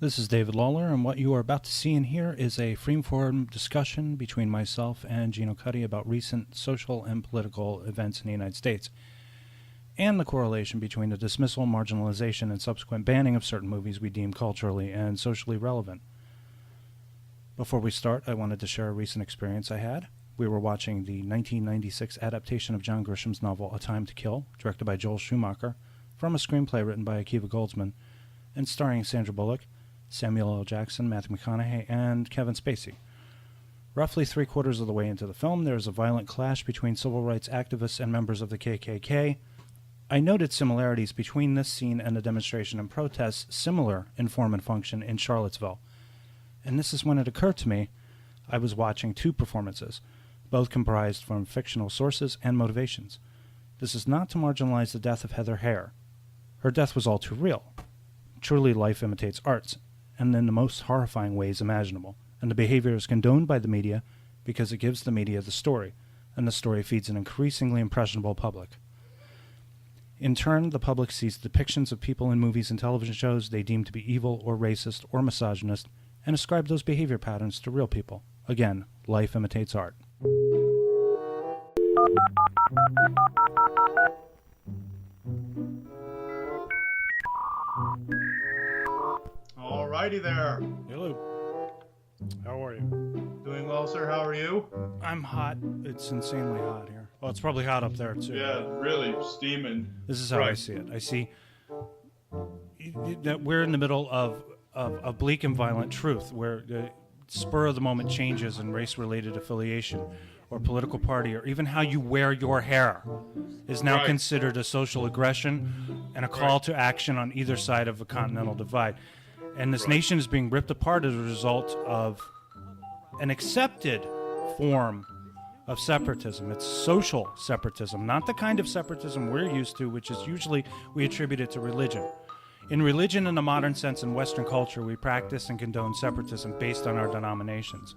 This is David Lawler, and what you are about to see and hear is a free-form discussion between myself and Geno Cuddy about recent social and political events in the United States, and the correlation between the dismissal, marginalization, and subsequent banning of certain movies we deem culturally and socially relevant. Before we start, I wanted to share a recent experience I had. We were watching the 1996 adaptation of John Grisham's novel A Time to Kill, directed by Joel Schumacher, from a screenplay written by Akiva Goldsman, and starring Sandra Bullock, Samuel L. Jackson, Matthew McConaughey, and Kevin Spacey. Roughly three-quarters of the way into the film, there is a violent clash between civil rights activists and members of the KKK. I noted similarities between this scene and the demonstration and protests similar in form and function in Charlottesville. And this is when it occurred to me I was watching two performances, both comprised from fictional sources and motivations. This is not to marginalize the death of Heather Theyre. Her death was all too real. Truly, life imitates arts, and in the most horrifying ways imaginable, and the behavior is condoned by the media because it gives the media the story, and the story feeds an increasingly impressionable public. In turn, the public sees depictions of people in movies and television shows they deem to be evil or racist or misogynist, and ascribe those behavior patterns to real people. Again, life imitates art. Alrighty there. Hello. How are you? Doing well, sir. How are you? I'm hot. It's insanely hot here. Well, it's probably hot up there, too. Yeah, really steaming. This is how I see it. I see that we're in the middle of bleak and violent truth, where the spur-of-the-moment changes in race-related affiliation or political party, or even how you wear your hair, is now considered a social aggression and a call to action on either side of a continental divide. And this nation is being ripped apart as a result of an accepted form of separatism. It's social separatism, not the kind of separatism we're used to, which is usually we attribute it to religion. In religion, in the modern sense, in Western culture, we practice and condone separatism based on our denominations.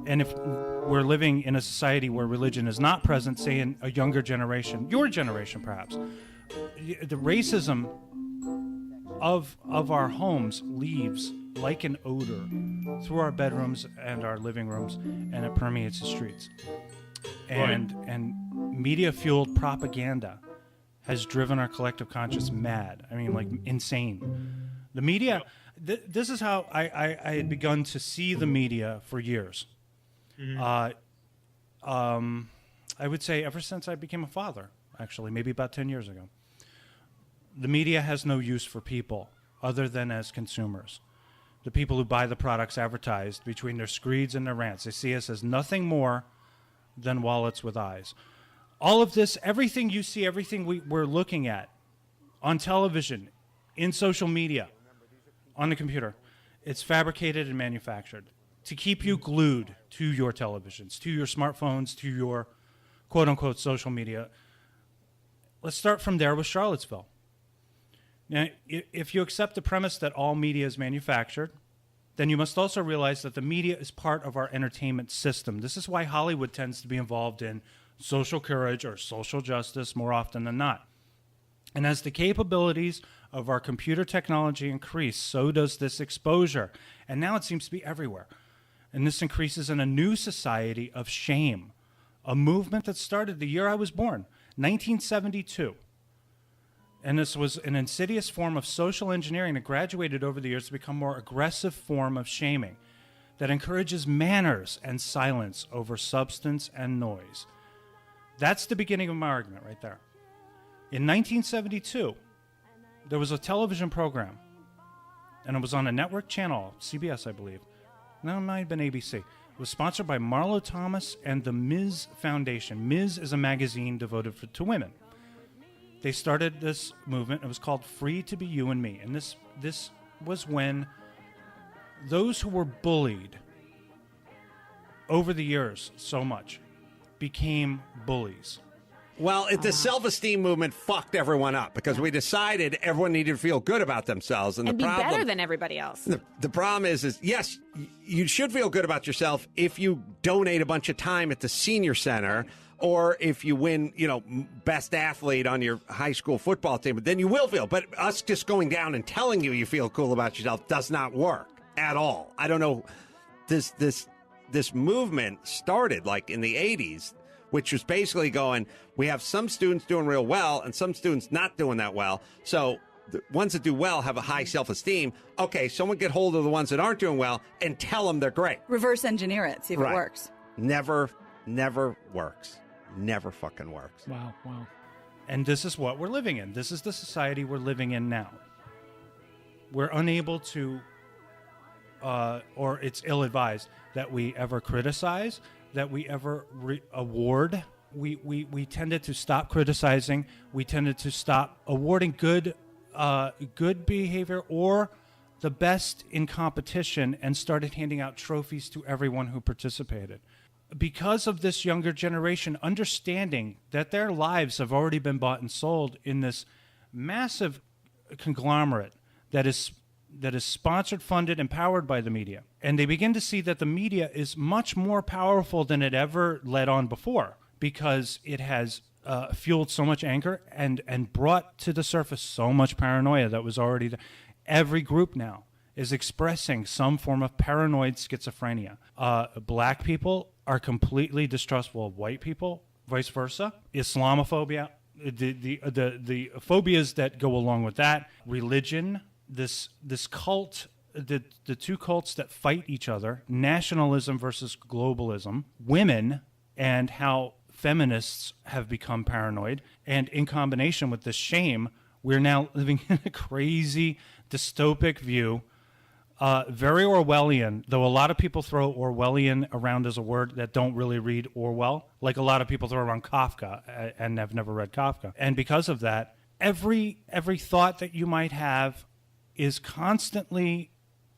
And if we're living in a society where religion is not present, say in a younger generation, your generation perhaps, the racism of our homes leaves like an odor through our bedrooms and our living rooms, and it permeates the streets. And media-fueled propaganda has driven our collective conscience mad. I mean, like, insane. The media, this is how I had begun to see the media for years. Mm-hmm. I would say ever since I became a father, actually, maybe about 10 years ago. The media has no use for people other than as consumers. The people who buy the products advertised between their screeds and their rants. They see us as nothing more than wallets with eyes. All of this, everything you see, everything we're looking at on television, in social media, on the computer, it's fabricated and manufactured to keep you glued to your televisions, to your smartphones, to your quote-unquote social media. Let's start from there with Charlottesville. Now, if you accept the premise that all media is manufactured, then you must also realize that the media is part of our entertainment system. This is why Hollywood tends to be involved in social courage or social justice more often than not. And as the capabilities of our computer technology increase, so does this exposure. And now it seems to be everywhere. And this increases in a new society of shame, a movement that started the year I was born, 1972. And this was an insidious form of social engineering that graduated over the years to become a more aggressive form of shaming that encourages manners and silence over substance and noise. That's the beginning of my argument right there. In 1972, there was a television program, and it was on a network channel, CBS, I believe. No, it might have been ABC. It was sponsored by Marlo Thomas and the Ms. Foundation. Ms. is a magazine devoted to women. They started this movement. It was called Free to Be You and Me. And this was when those who were bullied over the years so much became bullies. Well, the self-esteem movement fucked everyone up because we decided everyone needed to feel good about themselves. And the be problem, better than everybody else. The problem is, yes, you should feel good about yourself if you donate a bunch of time at the senior center or if you win, best athlete on your high school football team, then you will feel. But us just going down and telling you feel cool about yourself does not work at all. I don't know. This movement started like in the 80s, which was basically going, we have some students doing real well and some students not doing that well. So the ones that do well have a high self-esteem. Okay, someone get hold of the ones that aren't doing well and tell them they're great. Reverse engineer it, see if it works. Never works. Never fucking works. Wow. And this is what we're living in. This is the society we're living in now. We're unable to, or it's ill-advised, that we ever criticize, that we ever award. We tended to stop criticizing. We tended to stop awarding good behavior or the best in competition, and started handing out trophies to everyone who participated. Because of this younger generation understanding that their lives have already been bought and sold in this massive conglomerate that is sponsored, funded, and powered by the media. And they begin to see that the media is much more powerful than it ever led on before, because it has fueled so much anger and brought to the surface so much paranoia that was already there. Every group now is expressing some form of paranoid schizophrenia. Black people are completely distrustful of white people, vice versa. Islamophobia, the phobias that go along with that, religion, this cult, the two cults that fight each other, nationalism versus globalism, women, and how feminists have become paranoid, and in combination with this shame, we're now living in a crazy dystopic view. Very Orwellian, though a lot of people throw Orwellian around as a word that don't really read Orwell, like a lot of people throw around Kafka and have never read Kafka. And because of that, every thought that you might have is constantly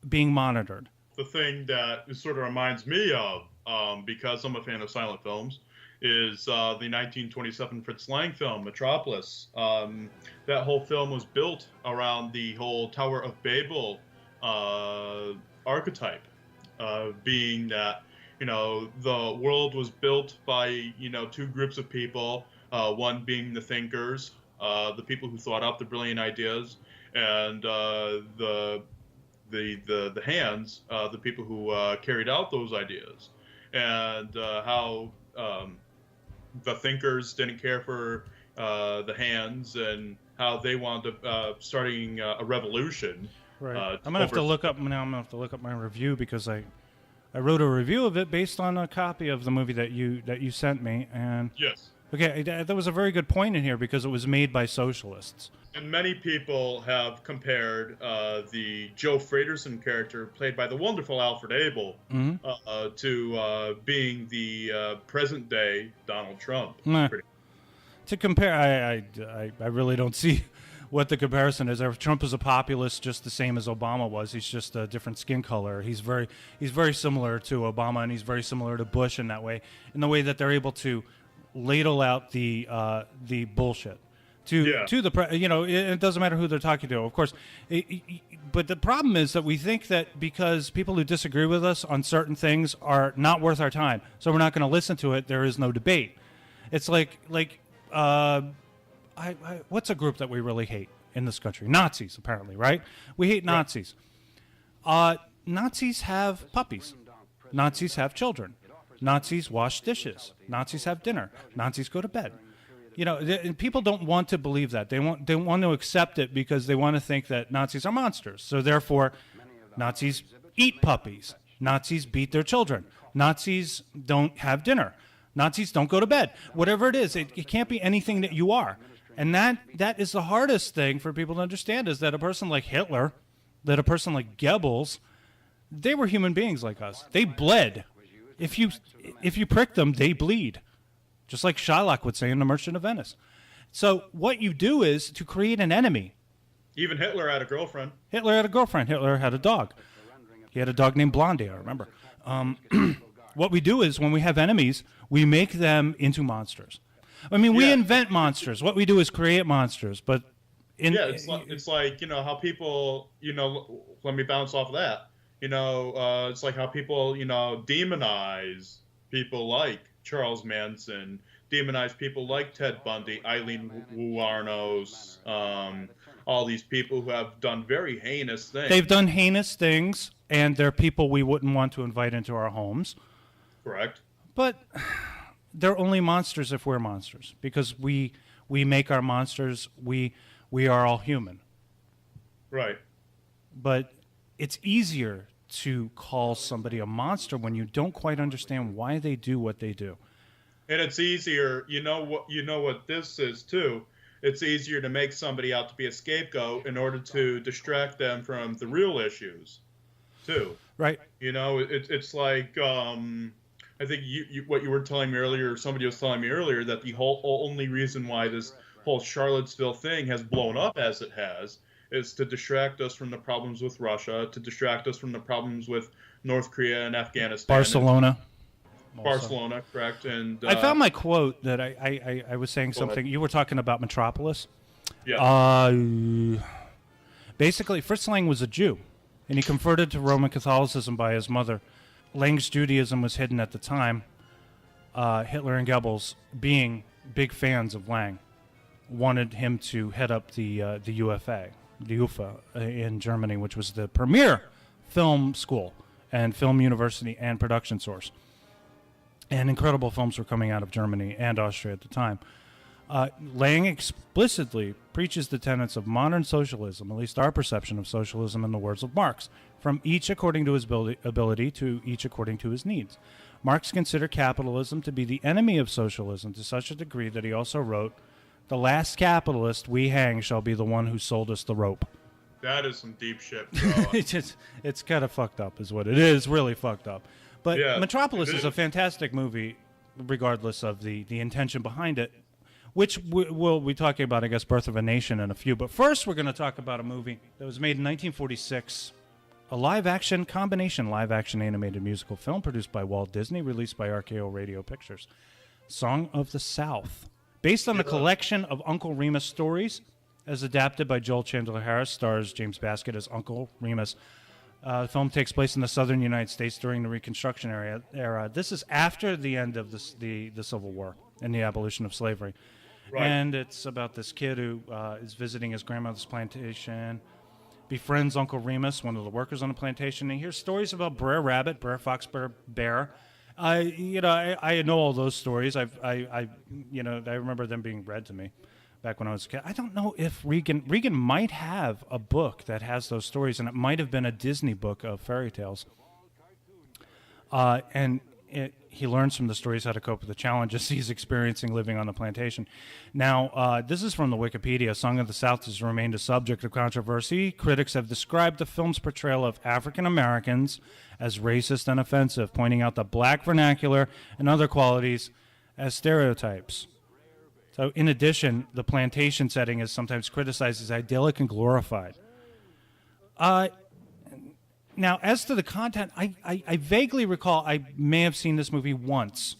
being monitored. The thing that it sort of reminds me of, because I'm a fan of silent films, is the 1927 Fritz Lang film, Metropolis. That whole film was built around the whole Tower of Babel archetype, being that, the world was built by, two groups of people, one being the thinkers, the people who thought up the brilliant ideas, and the hands, the people who carried out those ideas, and how the thinkers didn't care for the hands, and how they wound up starting a revolution. Right. I'm gonna have to look up now. I'm gonna have to look up my review, because I wrote a review of it based on a copy of the movie that you sent me. And yes. Okay, there was a very good point in here, because it was made by socialists. And many people have compared the Joe Fraterson character, played by the wonderful Alfred Abel, to being the present-day Donald Trump. To compare, I really don't see what the comparison is. Trump is a populist just the same as Obama was. He's just a different skin color. He's very similar to Obama, and he's very similar to Bush in that way, in the way that they're able to ladle out the bullshit to the it doesn't matter who they're talking to, of course. But the problem is that we think that because people who disagree with us on certain things are not worth our time, so we're not going to listen to it. There is no debate. It's like what's a group that we really hate in this country? Nazis, apparently, right? We hate Nazis. Nazis have puppies. Nazis have children. Nazis wash dishes. Nazis have dinner. Nazis go to bed. People don't want to believe that. They want to accept it because they want to think that Nazis are monsters. So therefore, Nazis eat puppies. Nazis beat their children. Nazis don't have dinner. Nazis don't go to bed. Whatever it is, it can't be anything that you are. And that is the hardest thing for people to understand, is that a person like Hitler, that a person like Goebbels, they were human beings like us. They bled. If you prick them, they bleed. Just like Shylock would say in The Merchant of Venice. So what you do is to create an enemy. Even Hitler had a girlfriend. Hitler had a girlfriend. Hitler had a dog. He had a dog named Blondie, I remember. What we do is when we have enemies, we make them into monsters. I mean, we invent monsters. What we do is create monsters. But it's like how people, let me bounce off of that. It's like how people, demonize people like Charles Manson, demonize people like Ted Bundy, Eileen Wuornos, all these people who have done very heinous things. They've done heinous things, and they're people we wouldn't want to invite into our homes. Correct. But they're only monsters if we're monsters, because we make our monsters. We are all human. Right. But it's easier to call somebody a monster when you don't quite understand why they do what they do. And it's easier, you know what this is too. It's easier to make somebody out to be a scapegoat in order to distract them from the real issues, too. Right. You know, it's like I think what you were telling me earlier, somebody was telling me earlier, that the only reason why this whole Charlottesville thing has blown up as it has is to distract us from the problems with Russia, to distract us from the problems with North Korea and Afghanistan. Barcelona. Barcelona, correct. And I found my quote that I was saying something. You were talking about Metropolis. Yeah. Basically, Fritz Lang was a Jew, and he converted to Roman Catholicism by his mother. Lang's Judaism was hidden at the time. Hitler and Goebbels, being big fans of Lang, wanted him to head up the UFA, the UFA in Germany, which was the premier film school and film university and production source. And incredible films were coming out of Germany and Austria at the time. Lang explicitly preaches the tenets of modern socialism, at least our perception of socialism in the words of Marx, from each according to his ability to each according to his needs. Marx considered capitalism to be the enemy of socialism to such a degree that he also wrote, "The last capitalist we hang shall be the one who sold us the rope." That is some deep shit, bro. It's kind of fucked up is what it is, really fucked up. But yeah, Metropolis is a fantastic movie, regardless of the intention behind it, which we'll be talking about, I guess, Birth of a Nation in a few. But first, we're going to talk about a movie that was made in 1946, a live-action, combination live-action animated musical film produced by Walt Disney, released by RKO Radio Pictures. Song of the South. Based on a collection of Uncle Remus stories, as adapted by Joel Chandler Harris, stars James Baskett as Uncle Remus. The film takes place in the southern United States during the Reconstruction era. This is after the end of the Civil War and the abolition of slavery. Right. And it's about this kid who is visiting his grandmother's plantation, befriends Uncle Remus, one of the workers on the plantation, and hears stories about Brer Rabbit, Brer Fox, Brer Bear. I know all those stories. I remember them being read to me back when I was a kid. I don't know if Regan might have a book that has those stories, and it might have been a Disney book of fairy tales. He learns from the stories how to cope with the challenges he's experiencing living on the plantation. Now, this is from the Wikipedia. Song of the South has remained a subject of controversy. Critics have described the film's portrayal of African Americans as racist and offensive, pointing out the black vernacular and other qualities as stereotypes. So, in addition, the plantation setting is sometimes criticized as idyllic and glorified. Now, as to the content, I vaguely recall I may have seen this movie once.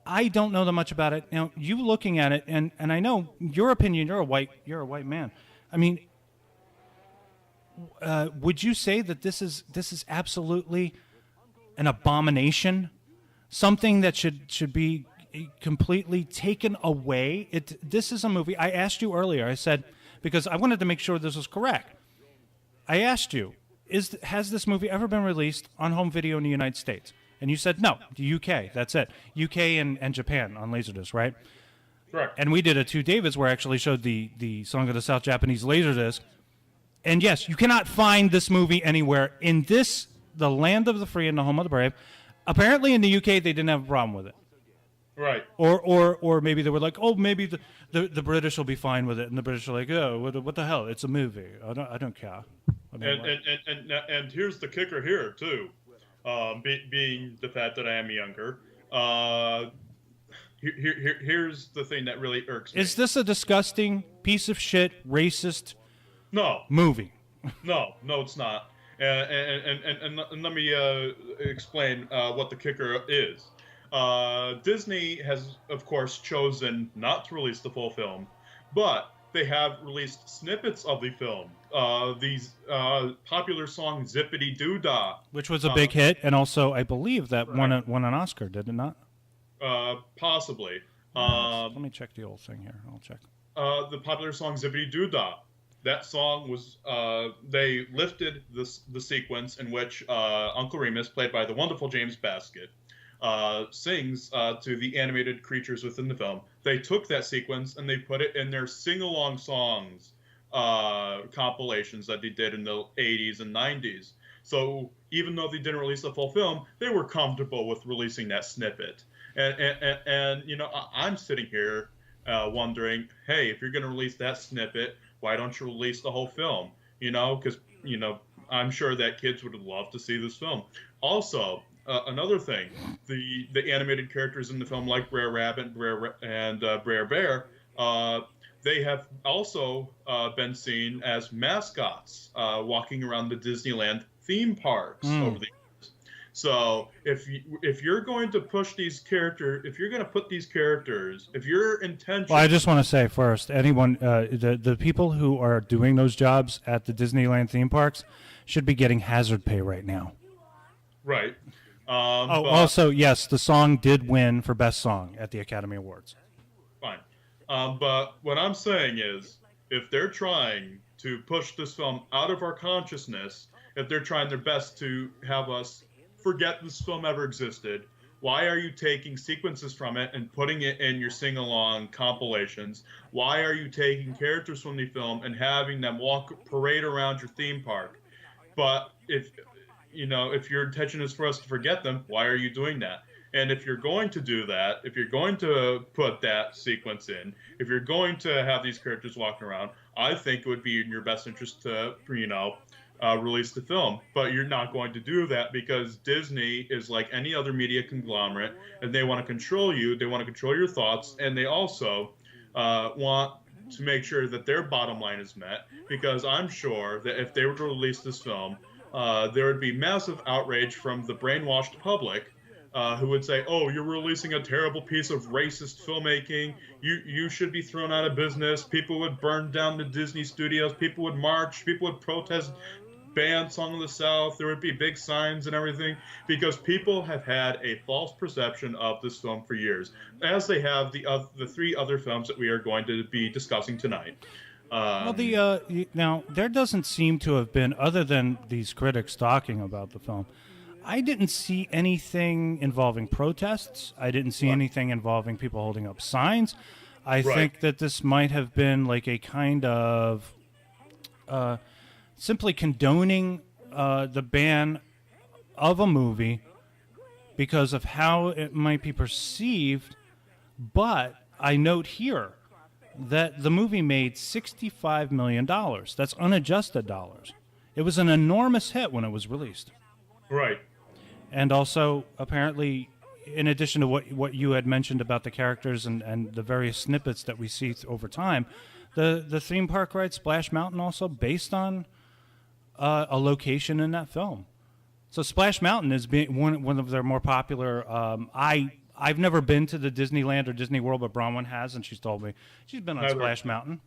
I don't know that much about it. Now, you looking at it, and I know your opinion. You're a white man. I mean, would you say that this is absolutely an abomination, something that should be completely taken away? This is a movie. I asked you earlier. I said, because I wanted to make sure this was correct. I asked you, has this movie ever been released on home video in the United States? And you said no, the UK. That's it. UK and Japan on Laserdisc, right? Correct. And we did a Two Davids where I actually showed the Song of the South Japanese Laserdisc. And yes, you cannot find this movie anywhere in the land of the free and the home of the brave. Apparently in the UK they didn't have a problem with it. Right. Or maybe they were like, oh, maybe the British will be fine with it, and the British are like, oh, what the hell? It's a movie. I don't care. I mean, and here's the kicker here too, being the fact that I am younger. Here's the thing that really irks me. Is this a disgusting piece of shit, racist? No. Movie. No, it's not. And let me explain what the kicker is. Disney has, of course, chosen not to release the full film, but they have released snippets of the film. These popular song "Zippity Doo Dah," which was a big hit, and also I believe that won an Oscar, did it not? Possibly. Let me check the old thing here. I'll check. The popular song Zippity Doo Dah. That song was, they lifted the sequence in which Uncle Remus, played by the wonderful James Baskett, sings to the animated creatures within the film. They took that sequence and they put it in their sing-along songs compilations that they did in the 80s and 90s. So even though they didn't release the full film, they were comfortable with releasing that snippet. And you know, I'm sitting here wondering, hey, if you're going to release that snippet, why don't you release the whole film? You know, because, you know, I'm sure that kids would love to see this film. Also, another thing, the animated characters in the film, like Brer Rabbit and Brer Bear, they have also been seen as mascots walking around the Disneyland theme parks over the years. So if you're going to push these characters, if you're going to put these characters, if your intention... Well, I just want to say first, anyone, the people who are doing those jobs at the Disneyland theme parks should be getting hazard pay right now. Right. Also, yes, the song did win for Best Song at the Academy Awards. Fine. But what I'm saying is, if they're trying to push this film out of our consciousness, if they're trying their best to have us forget this film ever existed, why are you taking sequences from it and putting it in your sing-along compilations? Why are you taking characters from the film and having them parade around your theme park? But if your intention is for us to forget them, why are you doing that? And if you're going to do that, if you're going to put that sequence in, if you're going to have these characters walking around, I think it would be in your best interest to, release the film. But you're not going to do that because Disney is like any other media conglomerate, and they want to control you, they want to control your thoughts, and they also want to make sure that their bottom line is met, because I'm sure that if they were to release this film, there would be massive outrage from the brainwashed public who would say, oh, you're releasing a terrible piece of racist filmmaking. You should be thrown out of business. People would burn down the Disney studios. People would march. People would protest, ban Song of the South. There would be big signs and everything, because people have had a false perception of this film for years, as they have the three other films that we are going to be discussing tonight. Now, there doesn't seem to have been, other than these critics talking about the film, I didn't see anything involving protests. I didn't see anything involving people holding up signs. I think that this might have been like a kind of simply condoning the ban of a movie because of how it might be perceived. But I note here that the movie made $65 million. That's unadjusted dollars. It was an enormous hit when it was released. Right. And also, apparently, in addition to what you had mentioned about the characters and the various snippets that we see over time, the theme park ride Splash Mountain also based on a location in that film. So Splash Mountain is one of their more popular. I've never been to the Disneyland or Disney World, but Bronwyn has, and she's told me she's been on Splash Mountain.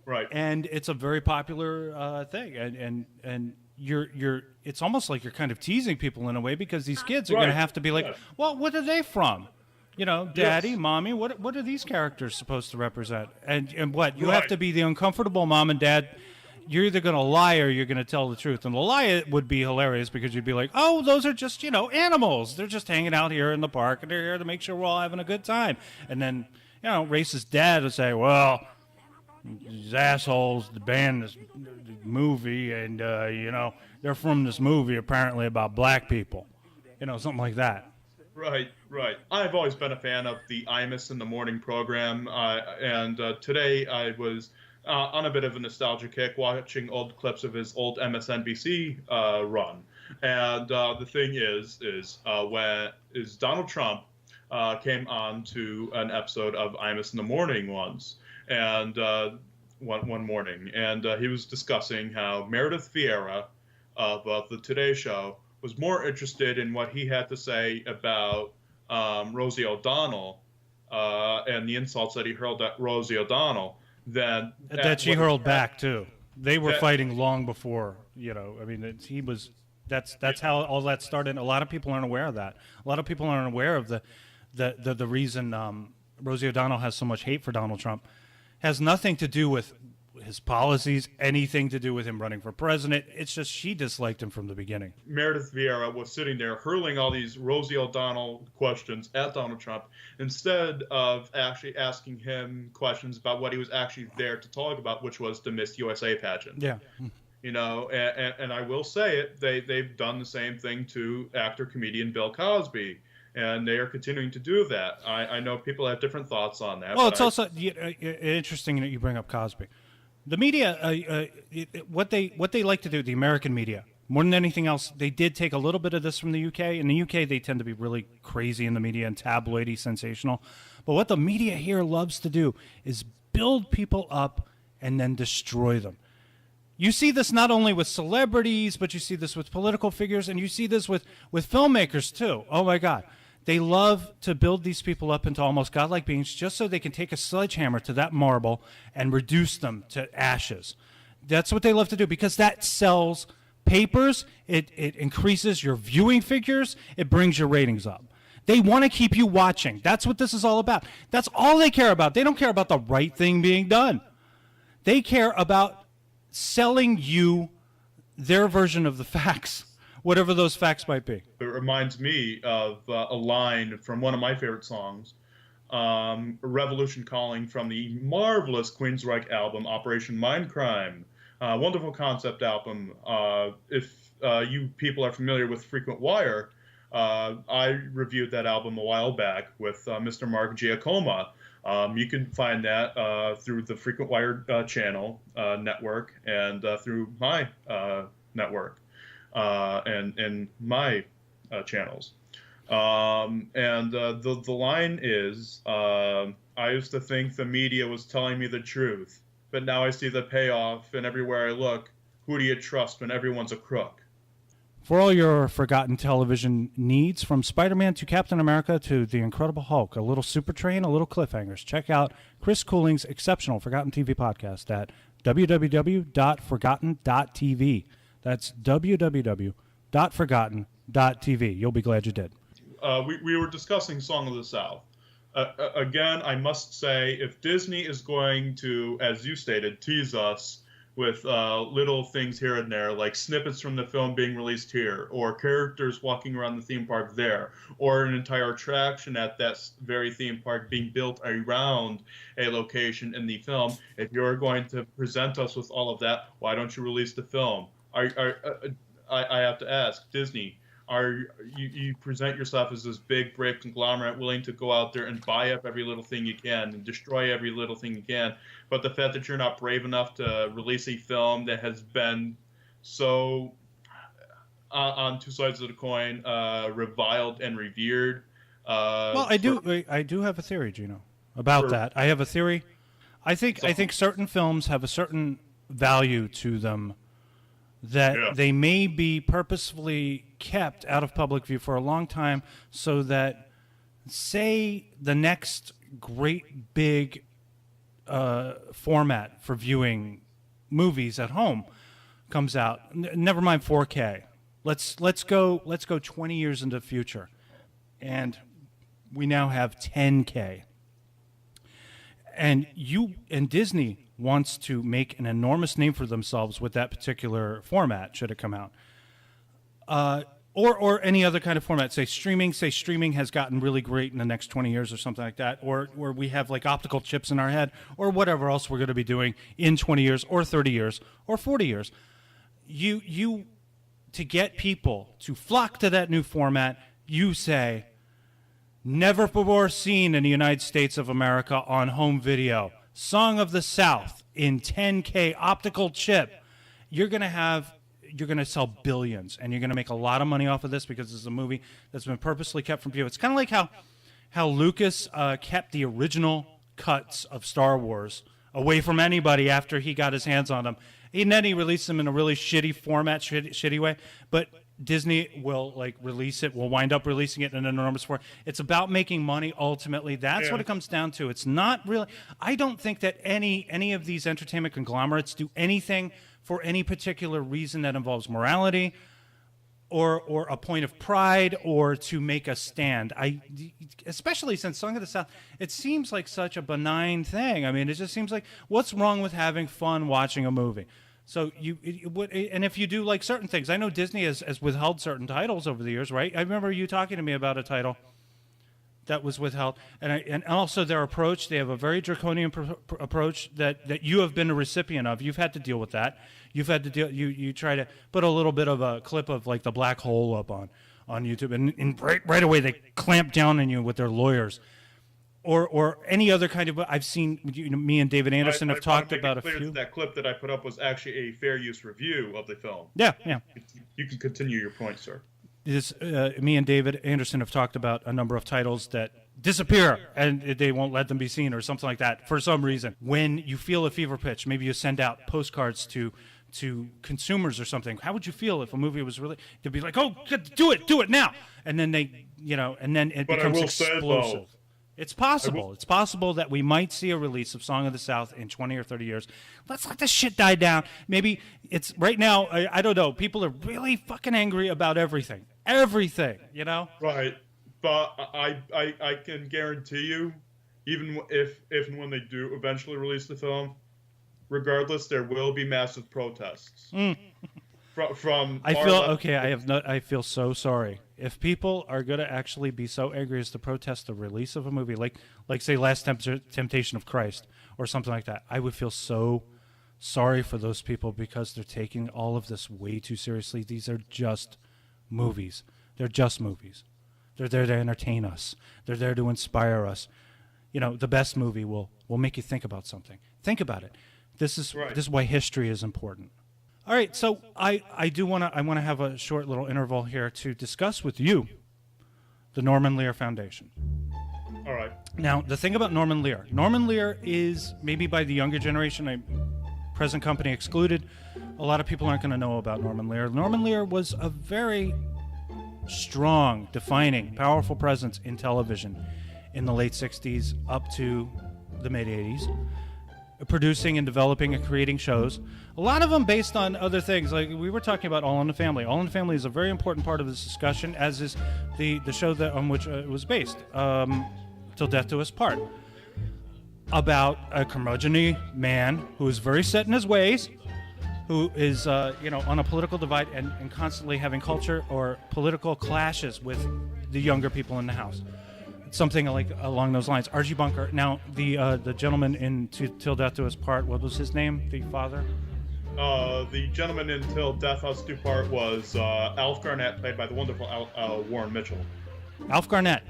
Right. And it's a very popular thing, and you're it's almost like you're kind of teasing people in a way, because these kids are going to have to be like, well, what are they from? Daddy, mommy, what are these characters supposed to represent? And what? You have to be the uncomfortable mom and dad. You're either going to lie or you're going to tell the truth. And the lie would be hilarious, because you'd be like, oh, those are just, animals. They're just hanging out here in the park, and they're here to make sure we're all having a good time. And then, racist dad would say, well, these assholes banned this movie, and, they're from this movie apparently about black people. Something like that. Right. I've always been a fan of the Imus in the Morning program, and today I was on a bit of a nostalgia kick watching old clips of his old MSNBC run. And the thing is when Donald Trump came on to an episode of Imus in the Morning once, and one morning, and he was discussing how Meredith Vieira of the Today Show was more interested in what he had to say about Rosie O'Donnell and the insults that he hurled at Rosie O'Donnell than that she hurled back too. They were fighting long before, that's how all that started. A lot of people aren't aware of that. A lot of people aren't aware of the reason Rosie O'Donnell has so much hate for Donald Trump has nothing to do with his policies, anything to do with him running for president. It's just she disliked him from the beginning. Meredith Vieira was sitting there hurling all these Rosie O'Donnell questions at Donald Trump instead of actually asking him questions about what he was actually there to talk about, which was the Miss USA pageant. Yeah. You know, and I will say it, they've done the same thing to actor-comedian Bill Cosby. And they are continuing to do that. I know people have different thoughts on that. Well, it's also interesting that you bring up Cosby. The media, what they like to do, the American media, more than anything else, they did take a little bit of this from the UK. In the UK, they tend to be really crazy in the media and tabloidy, sensational. But what the media here loves to do is build people up and then destroy them. You see this not only with celebrities, but you see this with political figures, and you see this with filmmakers too. Oh my God. They love to build these people up into almost godlike beings just so they can take a sledgehammer to that marble and reduce them to ashes. That's what they love to do because that sells papers. It increases your viewing figures. It brings your ratings up. They want to keep you watching. That's what this is all about. That's all they care about. They don't care about the right thing being done. They care about selling you their version of the facts, whatever those facts might be. It reminds me of a line from one of my favorite songs, Revolution Calling, from the marvelous Queensryche album, Operation Mindcrime. Wonderful concept album. If you people are familiar with Frequent Wire, I reviewed that album a while back with Mr. Mark Giacomo. You can find that through the Frequent Wire channel network and through my network. And my channels. The line is, I used to think the media was telling me the truth, but now I see the payoff, and everywhere I look, who do you trust when everyone's a crook? For all your forgotten television needs, from Spider-Man to Captain America to The Incredible Hulk, a little super train, a little cliffhangers, check out Chris Cooling's exceptional Forgotten TV podcast at www.forgotten.tv. That's www.forgotten.tv. You'll be glad you did. We were discussing Song of the South. Again, I must say, if Disney is going to, as you stated, tease us with little things here and there, like snippets from the film being released here, or characters walking around the theme park there, or an entire attraction at that very theme park being built around a location in the film, if you're going to present us with all of that, why don't you release the film? I have to ask, Disney, you present yourself as this big, brave conglomerate willing to go out there and buy up every little thing you can and destroy every little thing you can, but the fact that you're not brave enough to release a film that has been so, on two sides of the coin, reviled and revered. Well, I do have a theory, Geno, about that. I have a theory. I think certain films have a certain value to them that they may be purposefully kept out of public view for a long time so that, say, the next great big format for viewing movies at home comes out. Never mind 4K. Let's go 20 years into the future, and we now have 10K. And Disney wants to make an enormous name for themselves with that particular format, should it come out. Or any other kind of format. Say streaming has gotten really great in the next 20 years or something like that. Or we have like optical chips in our head, or whatever else we're going to be doing in 20 years or 30 years or 40 years. You to get people to flock to that new format, you say, never before seen in the United States of America on home video. Song of the South in 10K optical chip. You're going to sell billions, and you're going to make a lot of money off of this because this is a movie that's been purposely kept from view. It's kind of like how Lucas kept the original cuts of Star Wars away from anybody after he got his hands on them. And then he released them in a really shitty format, shitty way. But Disney will release it, will wind up releasing it in an enormous form. It's about making money ultimately. That's what it comes down to. It's not really, I don't think that any of these entertainment conglomerates do anything for any particular reason that involves morality or a point of pride or to make a stand. Especially since Song of the South, it seems like such a benign thing. I mean, it just seems like, what's wrong with having fun watching a movie? So and if you do like certain things, I know Disney has withheld certain titles over the years, right? I remember you talking to me about a title that was withheld, and also their approach. They have a very draconian approach that you have been a recipient of. You've had to deal with that. You've had to deal. You try to put a little bit of a clip of like the black hole up on YouTube, and right away they clamp down on you with their lawyers, or any other kind of. I've seen me and David Anderson have talked about a few. That clip that I put up was actually a fair use review of the film. Yeah. You can continue your point, sir. Me and David Anderson have talked about a number of titles that disappear and they won't let them be seen or something like that for some reason. When you feel a fever pitch, maybe you send out postcards to consumers or something. How would you feel if a movie was really? They'd be like, "Oh, do it now!" And then and then it becomes explosive. It's possible. It's possible that we might see a release of Song of the South in 20 or 30 years. Let's let this shit die down. Maybe it's right now. I don't know. People are really fucking angry about everything. Everything, Right. But I can guarantee you, even if and when they do eventually release the film, regardless, there will be massive protests. From I feel so sorry. If people are going to actually be so angry as to protest the release of a movie, like say Last Temptation of Christ or something like that, I would feel so sorry for those people because they're taking all of this way too seriously. These are just movies. They're just movies. They're there to entertain us. They're there to inspire us. The best movie will make you think about something. Think about it. This is why history is important. All right, so I want to have a short little interval here to discuss with you the Norman Lear Foundation. All right. Now, the thing about Norman Lear is, maybe by the younger generation, present company excluded, a lot of people aren't going to know about Norman Lear. Norman Lear was a very strong, defining, powerful presence in television in the late 60s up to the mid-80s. Producing and developing and creating shows, a lot of them based on other things. Like we were talking about All in the Family. All in the Family is a very important part of this discussion, as is the show on which it was based, Till Death Do Us Part, about a curmudgeon-y man who is very set in his ways, who is on a political divide and constantly having culture or political clashes with the younger people in the house. Something like along those lines. Archie Bunker. Now, the gentleman in Till Death Do Us Part, what was his name? The father? The gentleman in Till Death Us Do Part was Alf Garnett, played by the wonderful Warren Mitchell. Alf Garnett.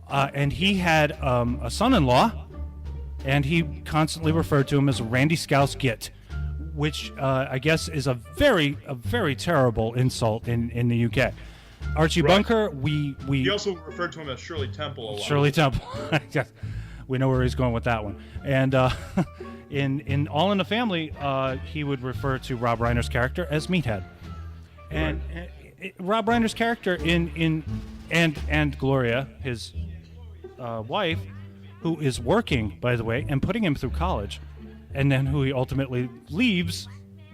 And he had a son-in-law, and he constantly referred to him as Randy Scouse Git, which I guess is a very terrible insult in the UK. Archie Bunker, He also referred to him as Shirley Temple a lot. Shirley Temple. Yes. We know where he's going with that one. And in All in the Family, he would refer to Rob Reiner's character as Meathead. And Rob Reiner's character and Gloria, his wife, who is working, by the way, and putting him through college, and then who he ultimately leaves,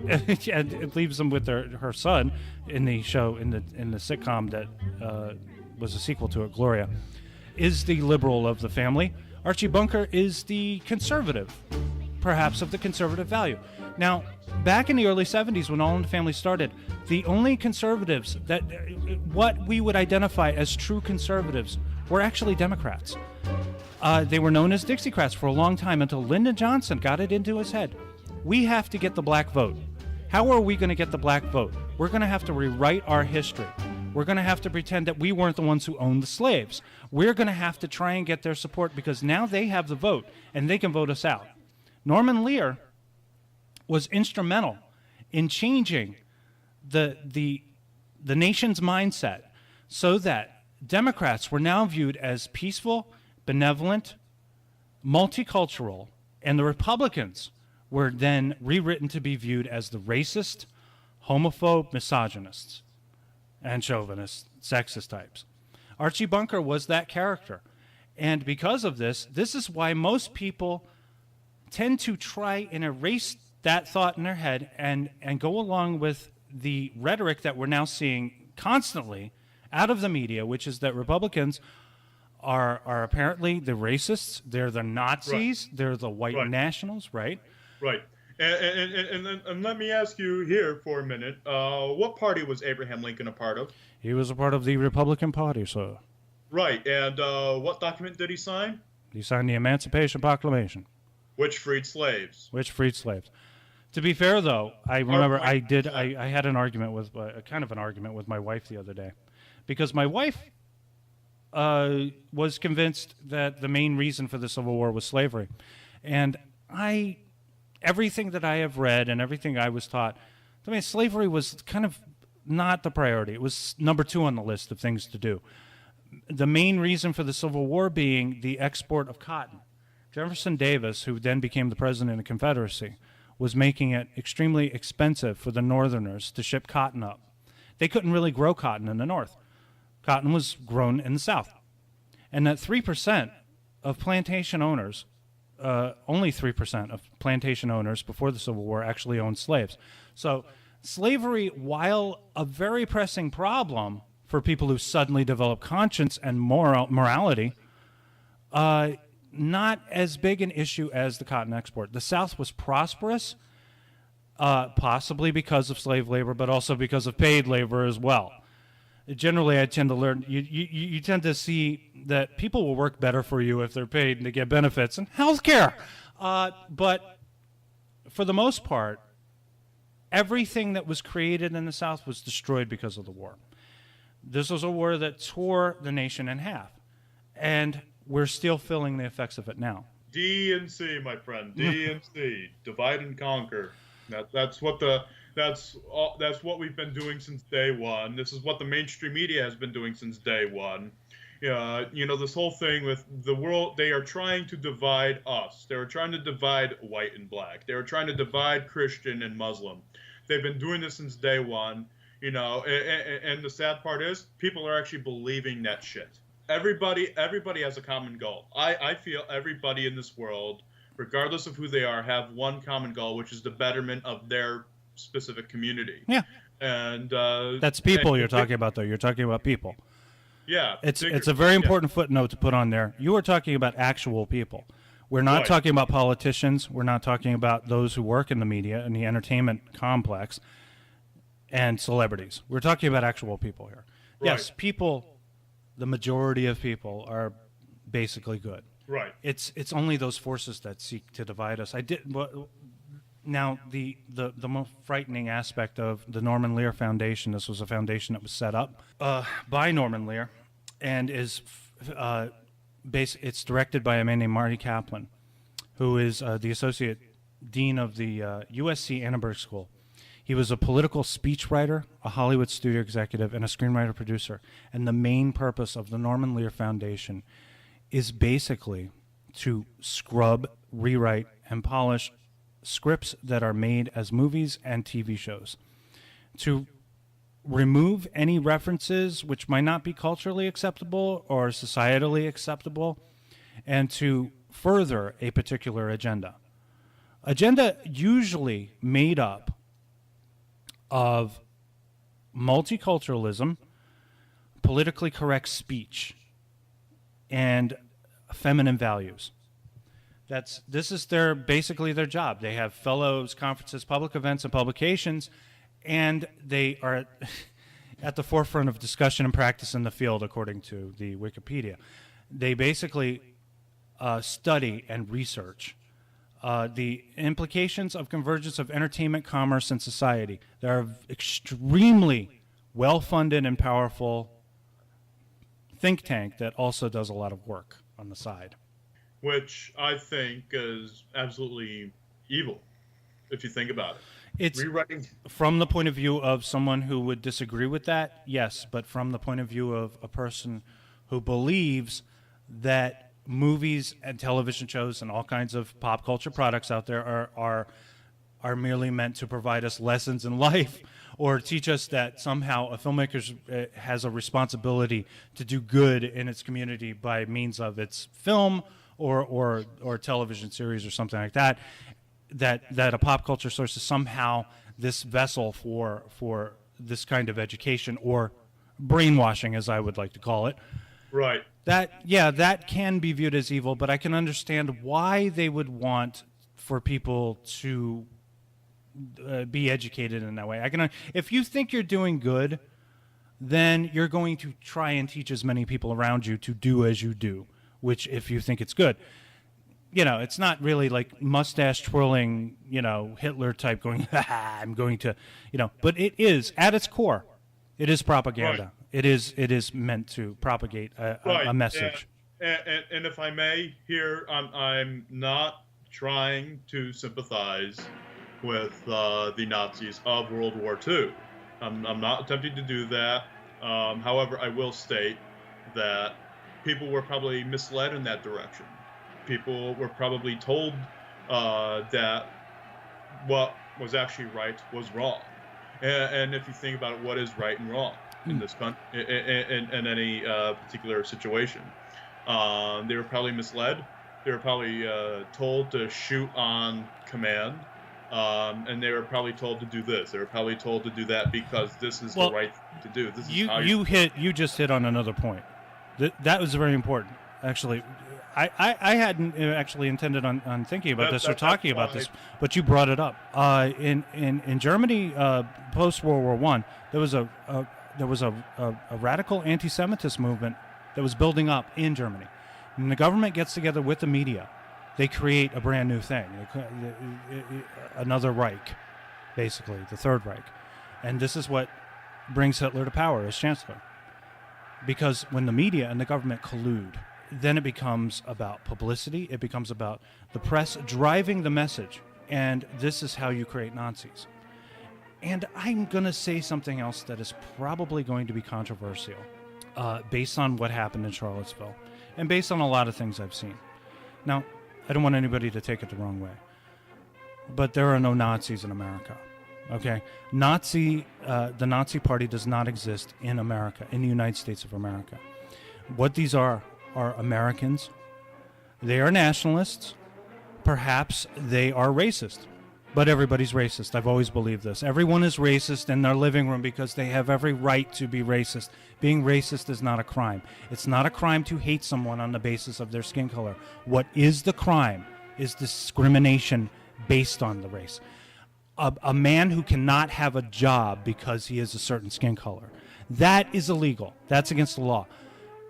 and leaves him with her son in the show, in the sitcom that was a sequel to it, Gloria, is the liberal of the family. Archie Bunker is the conservative, perhaps of the conservative value. Now, back in the early 70s when All in the Family started, the only conservatives that what we would identify as true conservatives were actually Democrats. They were known as Dixiecrats for a long time until Lyndon Johnson got it into his head. We have to get the black vote. How are we going to get the black vote? We're going to have to rewrite our history. We're going to have to pretend that we weren't the ones who owned the slaves. We're going to have to try and get their support because now they have the vote and they can vote us out. Norman Lear was instrumental in changing the nation's mindset so that Democrats were now viewed as peaceful, benevolent, multicultural, and the Republicans were then rewritten to be viewed as the racist, homophobe, misogynists, and chauvinist, sexist types. Archie Bunker was that character. And because of this is why most people tend to try and erase that thought in their head and go along with the rhetoric that we're now seeing constantly out of the media, which is that Republicans are apparently the racists, they're the Nazis, they're the white nationals, right? Right. And let me ask you here for a minute. What party was Abraham Lincoln a part of? He was a part of the Republican Party, sir. Right. And what document did he sign? He signed the Emancipation Proclamation. Which freed slaves. To be fair, though, I remember I had an argument with my wife the other day, because my wife was convinced that the main reason for the Civil War was slavery, and everything that I have read and everything I was taught, I mean, slavery was kind of not the priority. It was number 2 on the list of things to do. The main reason for the Civil War being the export of cotton. Jefferson Davis, who then became the president of the Confederacy, was making it extremely expensive for the Northerners to ship cotton up. They couldn't really grow cotton in the North. Cotton was grown in the South. And that 3% of plantation owners, only 3% of plantation owners before the Civil War actually owned slaves. So slavery, while a very pressing problem for people who suddenly develop conscience and morality, not as big an issue as the cotton export. The South was prosperous, possibly because of slave labor, but also because of paid labor as well. Generally, I tend to learn, you tend to see that people will work better for you if they're paid and they get benefits and health care. But for the most part, everything that was created in the South was destroyed because of the war. This was a war that tore the nation in half, and we're still feeling the effects of it now. DNC, my friend, DNC, divide and conquer. That's what we've been doing since day one. This is what the mainstream media has been doing since day one. This whole thing with the world, they are trying to divide us. They were trying to divide white and black. They were trying to divide Christian and Muslim. They've been doing this since day one. And the sad part is people are actually believing that shit. Everybody has a common goal. I feel everybody in this world, regardless of who they are, have one common goal, which is the betterment of their specific community. Yeah. And that's people you're talking about, though. You're talking about people. Yeah. It's a very important footnote to put on there. You are talking about actual people. We're not talking about politicians. We're not talking about those who work in the media and the entertainment complex and celebrities. We're talking about actual people here. Right. Yes, people, the majority of people are basically good. Right. It's only those forces that seek to divide us. Now, the most frightening aspect of the Norman Lear Foundation, this was a foundation that was set up by Norman Lear, and it's directed by a man named Marty Kaplan, who is the associate dean of the USC Annenberg School. He was a political speechwriter, a Hollywood studio executive, and a screenwriter-producer. And the main purpose of the Norman Lear Foundation is basically to scrub, rewrite, and polish scripts that are made as movies and TV shows, to remove any references which might not be culturally acceptable or societally acceptable, and to further a particular agenda. Agenda usually made up of multiculturalism, politically correct speech, and feminine values. This is basically their job. They have fellows, conferences, public events, and publications, and they are at the forefront of discussion and practice in the field, according to the Wikipedia. They basically study and research the implications of convergence of entertainment, commerce, and society. They're an extremely well-funded and powerful think tank that also does a lot of work on the side. Which I think is absolutely evil, if you think about it. It's rewriting. From the point of view of someone who would disagree with that, yes, but from the point of view of a person who believes that movies and television shows and all kinds of pop culture products out there are merely meant to provide us lessons in life or teach us that somehow a filmmaker has a responsibility to do good in its community by means of its film or television series or something like that, that a pop culture source is somehow this vessel for this kind of education or brainwashing, as I would like to call it. Right. That can be viewed as evil, but I can understand why they would want for people to be educated in that way. If you think you're doing good, then you're going to try and teach as many people around you to do as you do, which if you think it's good. It's not really like mustache twirling, Hitler type going, I'm going to, but it is, at its core, it is propaganda. Right. It is meant to propagate a message. And if I may, here, I'm not trying to sympathize with the Nazis of World War II. I'm not attempting to do that. However, I will state that people were probably misled in that direction. People were probably told that what was actually right was wrong. And if you think about it, what is right and wrong in this in any particular situation? They were probably misled. They were probably told to shoot on command. And they were probably told to do this. They were probably told to do that because this is the right thing to do. This is you just hit on another point. That was very important. Actually, I hadn't actually intended on thinking about this or talking about this, but you brought it up. In Germany, post World War I, there was a radical anti-Semitism movement that was building up in Germany, and the government gets together with the media. They create a brand new thing, another Reich, basically, the Third Reich. And this is what brings Hitler to power as chancellor. Because when the media and the government collude, then it becomes about publicity, it becomes about the press driving the message. And this is how you create Nazis. And I'm going to say something else that is probably going to be controversial, based on what happened in Charlottesville, and based on a lot of things I've seen. Now, I don't want anybody to take it the wrong way, but there are no Nazis in America, okay? The Nazi Party does not exist in America, in the United States of America. What these are Americans. They are nationalists. Perhaps they are racist, but everybody's racist. I've always believed this. Everyone is racist in their living room because they have every right to be racist. Being racist is not a crime. It's not a crime to hate someone on the basis of their skin color. What is the crime is discrimination based on the race. A man who cannot have a job because he has a certain skin color, that is illegal. That's against the law.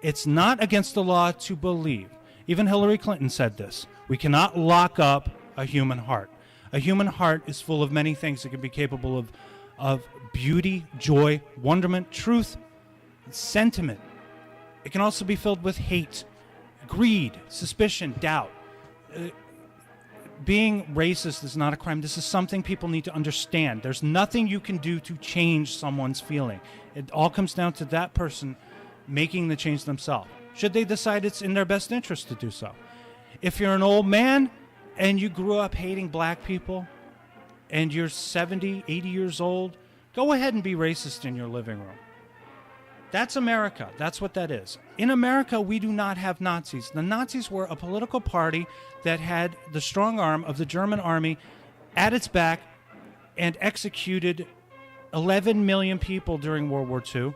It's not against the law to believe. Even Hillary Clinton said this. We cannot lock up a human heart. A human heart is full of many things. It can be capable of beauty, joy, wonderment, truth, sentiment. It can also be filled with hate, greed, suspicion, doubt. Being racist is not a crime. This is something people need to understand. There's nothing you can do to change someone's feeling. It all comes down to that person making the change themselves, should they decide it's in their best interest to do so. If you're an old man and you grew up hating black people and you're 70, 80 years old, go ahead and be racist in your living room. That's America. That's what that is. In America, we do not have Nazis. The Nazis were a political party that had the strong arm of the German army at its back and executed 11 million people during World War II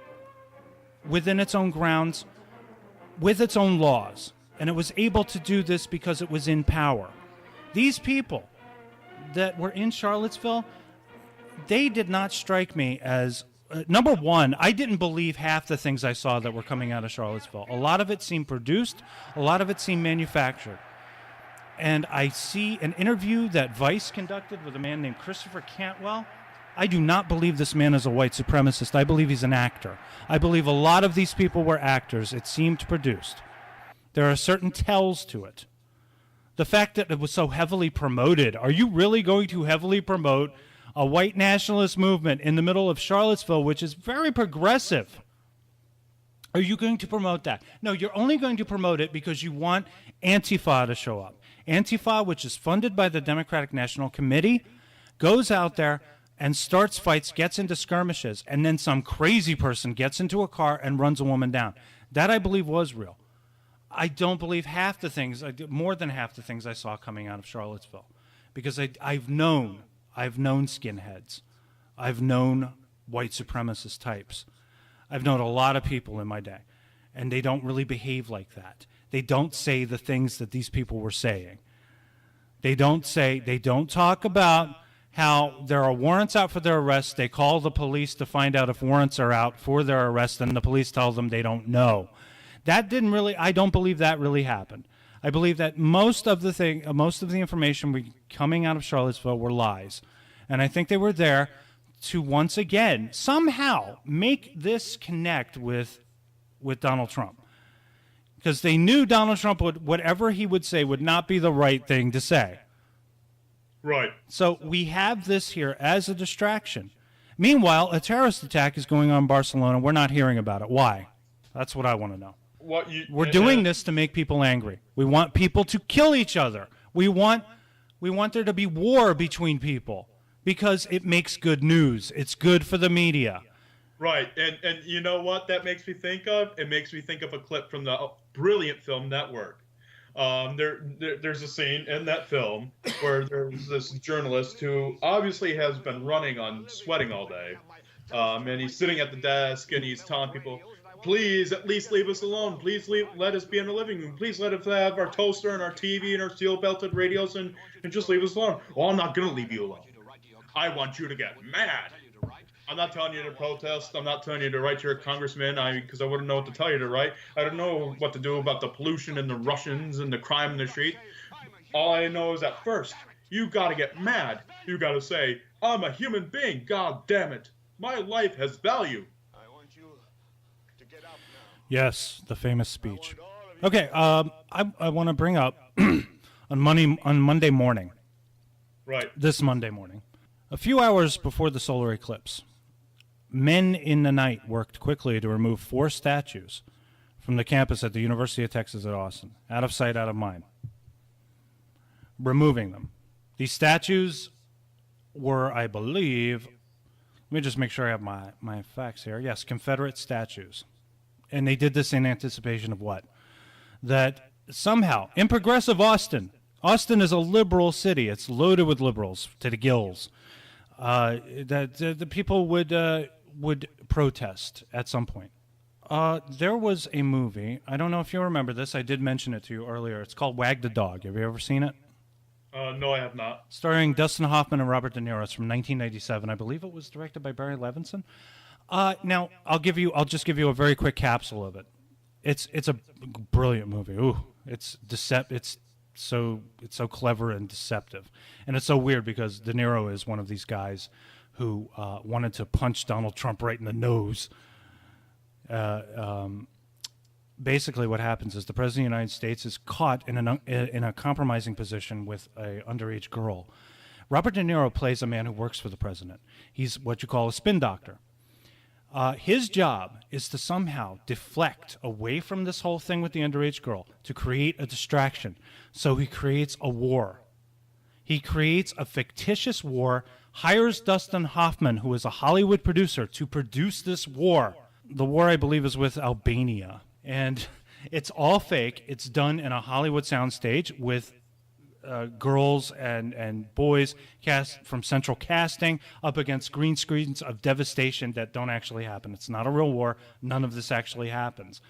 within its own grounds, with its own laws. And it was able to do this because it was in power. These people that were in Charlottesville, they did not strike me as... number one, I didn't believe half the things I saw that were coming out of Charlottesville. A lot of it seemed produced. A lot of it seemed manufactured. And I see an interview that Vice conducted with a man named Christopher Cantwell. I do not believe this man is a white supremacist. I believe he's an actor. I believe a lot of these people were actors. It seemed produced. There are certain tells to it. The fact that it was so heavily promoted. Are you really going to heavily promote a white nationalist movement in the middle of Charlottesville, which is very progressive? Are you going to promote that? No, you're only going to promote it because you want Antifa to show up. Antifa, which is funded by the Democratic National Committee, goes out there and starts fights, gets into skirmishes, and then some crazy person gets into a car and runs a woman down. That, I believe, was real. I don't believe half the things, more than half the things I saw coming out of Charlottesville, because I've known skinheads. I've known white supremacist types. I've known a lot of people in my day, and they don't really behave like that. They don't say the things that these people were saying. They don't talk about how there are warrants out for their arrest. They call the police to find out if warrants are out for their arrest, and the police tell them they don't know. I don't believe that really happened. I believe that most of the information coming out of Charlottesville were lies. And I think they were there to once again somehow make this connect with Donald Trump. Because they knew Donald Trump whatever he would say would not be the right thing to say. Right. So we have this here as a distraction. Meanwhile, a terrorist attack is going on in Barcelona. We're not hearing about it. Why? That's what I want to know. We're doing this to make people angry. We want people to kill each other. We want there to be war between people because it makes good news. It's good for the media. Right, and you know what that makes me think of? It makes me think of a clip from the brilliant film Network. There's a scene in that film where there's this journalist who obviously has been running on sweating all day, and he's sitting at the desk and he's telling people, please at least leave us alone. Please let us be in the living room. Please let us have our toaster and our TV and our steel-belted radios and just leave us alone. Well, I'm not going to leave you alone. I want you to get mad. I'm not telling you to protest. I'm not telling you to write to your congressman because I wouldn't know what to tell you to write. I don't know what to do about the pollution and the Russians and the crime in the street. All I know is that first, you got to get mad. You got to say, I'm a human being. God damn it. My life has value. I want you to get up now. Yes, the famous speech. Okay, I want to bring up on Monday morning. Right. This Monday morning. A few hours before the solar eclipse, men in the night worked quickly to remove 4 statues from the campus at the University of Texas at Austin. Out of sight, out of mind. Removing them. These statues were, I believe, let me just make sure I have my facts here. Yes, Confederate statues. And they did this in anticipation of what? That somehow, in progressive Austin is a liberal city. It's loaded with liberals to the gills. That the people would protest at some point. There was a movie. I don't know if you remember this. I did mention it to you earlier. It's called Wag the Dog. Have you ever seen it? No, I have not. Starring Dustin Hoffman and Robert De Niro. It's from 1997. I believe it was directed by Barry Levinson. Now I'll just give you a very quick capsule of it. It's a brilliant movie. Ooh, it's so clever and deceptive, and it's so weird because De Niro is one of these guys who wanted to punch Donald Trump right in the nose. Basically, what happens is the president of the United States is caught in a compromising position with a underage girl. Robert De Niro plays a man who works for the president. He's what you call a spin doctor. His job is to somehow deflect away from this whole thing with the underage girl to create a distraction. So he creates a war. He creates a fictitious war, hires Dustin Hoffman, who is a Hollywood producer, to produce this war. The war, I believe, is with Albania. And it's all fake. It's done in a Hollywood soundstage with girls and boys cast from central casting up against green screens of devastation that don't actually happen. It's not a real war. None of this actually happens.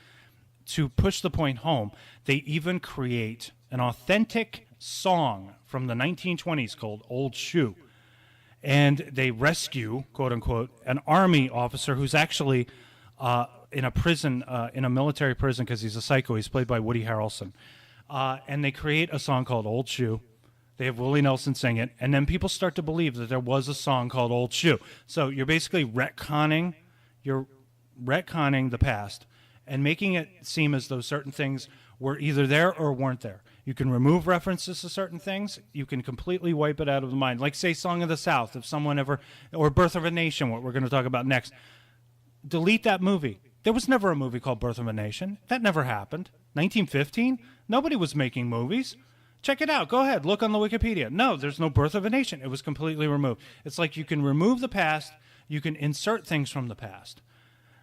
To push the point home, they even create an authentic song from the 1920s called Old Shoe. And they rescue, quote unquote, an army officer who's actually in a prison, in a military prison because he's a psycho. He's played by Woody Harrelson. And they create a song called Old Shoe. They have Willie Nelson sing it, and then people start to believe that there was a song called Old Shoe. So you're basically retconning the past and making it seem as though certain things were either there or weren't there. You can remove references to certain things. You can completely wipe it out of the mind. Like, say, Song of the South, if someone ever, or Birth of a Nation, what we're going to talk about next. Delete that movie. There was never a movie called Birth of a Nation. That never happened. 1915? Nobody was making movies. Check it out. Go ahead. Look on the Wikipedia. No, there's no Birth of a Nation. It was completely removed. It's like you can remove the past. You can insert things from the past.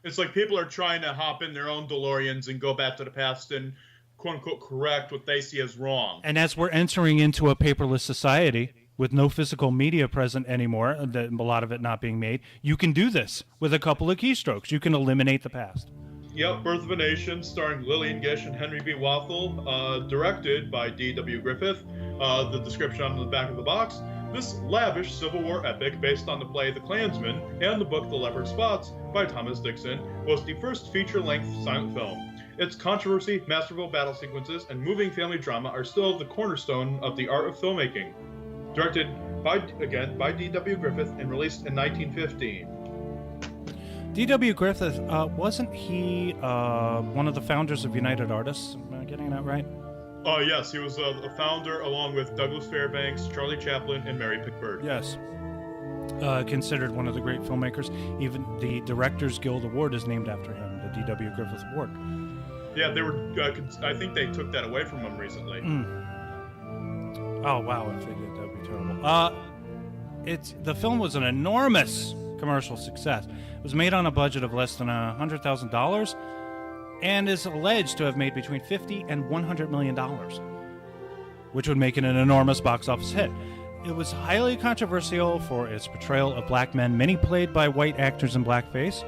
It's like people are trying to hop in their own DeLoreans and go back to the past and, quote-unquote, correct what they see as wrong. And as we're entering into a paperless society, with no physical media present anymore, a lot of it not being made, you can do this with a couple of keystrokes. You can eliminate the past. Yep, Birth of a Nation, starring Lillian Gish and Henry B. Wathel, directed by D.W. Griffith. The description on the back of the box: this lavish Civil War epic, based on the play The Klansman and the book The Leopard Spots by Thomas Dixon, was the first feature-length silent film. Its controversy, masterful battle sequences, and moving family drama are still the cornerstone of the art of filmmaking. Directed by D.W. Griffith and released in 1915. D.W. Griffith, wasn't he one of the founders of United Artists? Am I getting that right? Yes, he was a founder along with Douglas Fairbanks, Charlie Chaplin, and Mary Pickford. Yes. Considered one of the great filmmakers. Even the Directors Guild Award is named after him, the D.W. Griffith Award. Yeah, they were. I think they took that away from him recently. Oh wow! If they did, that'd be terrible. The film was an enormous commercial success. It was made on a budget of less than $100,000, and is alleged to have made between $50 and $100 million, which would make it an enormous box office hit. It was highly controversial for its portrayal of black men, many played by white actors in blackface.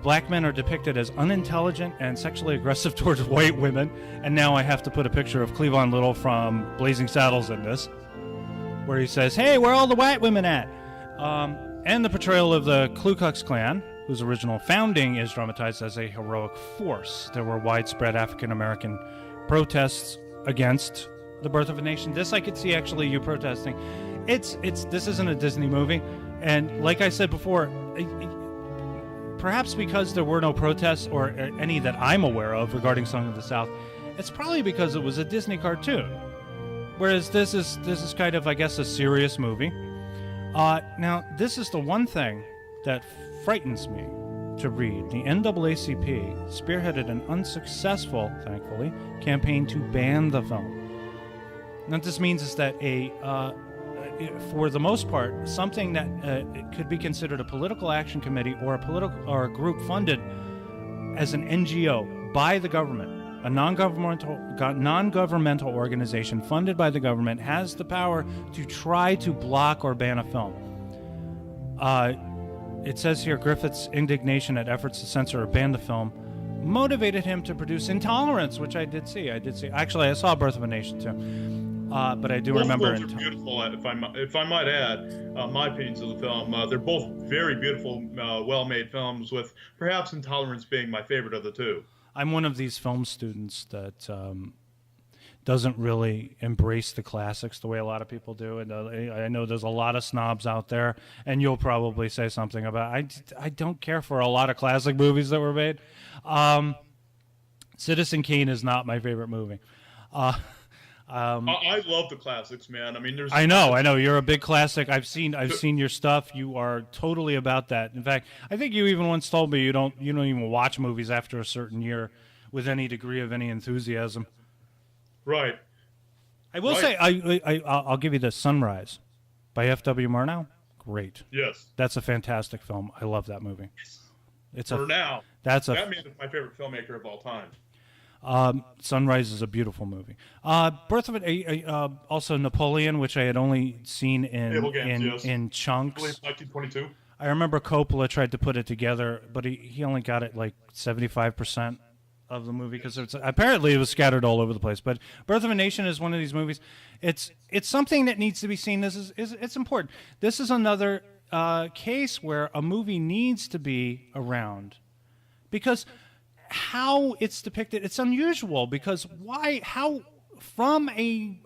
Black men are depicted as unintelligent and sexually aggressive towards white women. And now I have to put a picture of Cleavon Little from Blazing Saddles in this, where he says, "Hey, where are all the white women at?" And the portrayal of the Ku Klux Klan, whose original founding is dramatized as a heroic force. There were widespread African-American protests against the Birth of a Nation. This I could see actually you protesting. This isn't a Disney movie. And like I said before, perhaps because there were no protests or any that I'm aware of regarding Song of the South, it's probably because it was a Disney cartoon. Whereas this is kind of, I guess, a serious movie. Now, this is the one thing that frightens me to read. The NAACP spearheaded an unsuccessful, thankfully, campaign to ban the film. What this means is that for the most part, something that could be considered a political action committee or a group funded as an NGO by the government, a non-governmental organization funded by the government, has the power to try to block or ban a film. It says here, Griffith's indignation at efforts to censor or ban the film motivated him to produce Intolerance, which I did see. Actually, I saw Birth of a Nation too. But I do remember. Both films are beautiful, if I might add, my opinions of the film. They're both very beautiful, well-made films, with perhaps Intolerance being my favorite of the two. I'm one of these film students that doesn't really embrace the classics the way a lot of people do. And I know there's a lot of snobs out there, and you'll probably say something about, I don't care for a lot of classic movies that were made. Citizen Kane is not my favorite movie. I love the classics, man. I mean, I know. You're a big classic. I've seen your stuff. You are totally about that. In fact, I think you even once told me you don't even watch movies after a certain year with any degree of any enthusiasm. Right. I will say, I'll give you this. Sunrise by F.W. Murnau. Great. Yes. That's a fantastic film. I love that movie. Yes. That man is my favorite filmmaker of all time. Sunrise is a beautiful movie. Birth of also Napoleon, which I had only seen in chunks. I believe 1922. I remember Coppola tried to put it together, but he only got it like 75% of the movie because apparently it was scattered all over the place. But Birth of a Nation is one of these movies. It's something that needs to be seen. It's important. This is another case where a movie needs to be around because how it's depicted, it's unusual because from a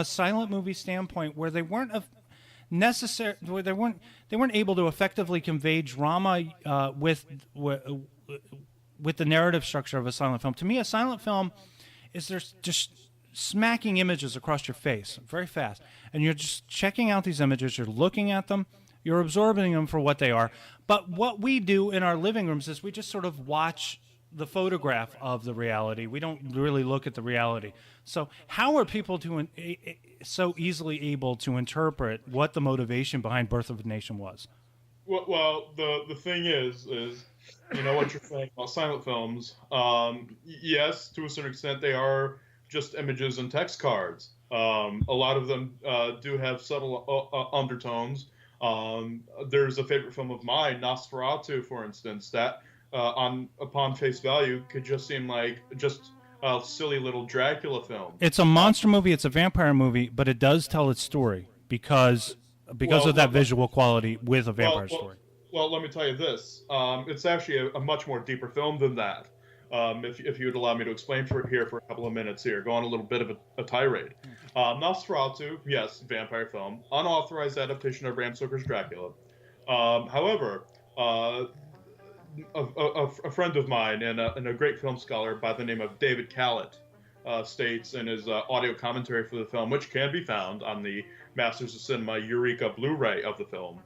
silent movie standpoint where they weren't they weren't able to effectively convey drama with the narrative structure of a silent film. To me, a silent film is there's just smacking images across your face very fast, and you're just checking out these images, you're looking at them, you're absorbing them for what they are. But what we do in our living rooms is we just sort of watch the photograph of the reality. We don't really look at the reality. So how are people so easily able to interpret what the motivation behind Birth of a Nation was? Well, the thing is what you're saying about silent films. Yes, to a certain extent, they are just images and text cards. A lot of them do have subtle undertones. There's a favorite film of mine, Nosferatu, for instance, that upon face value could just seem like just a silly little Dracula film. It's a monster movie. It's a vampire movie, but it does tell its story because of that visual quality with a vampire story. Well, let me tell you this. It's actually a much more deeper film than that. If you would allow me to explain for a couple of minutes here, go on a little bit of a tirade. Nosferatu, yes, vampire film, unauthorized adaptation of Bram Stoker's Dracula. However, a friend of mine and a great film scholar by the name of David Callett states in his audio commentary for the film, which can be found on the Masters of Cinema Eureka Blu-ray of the film,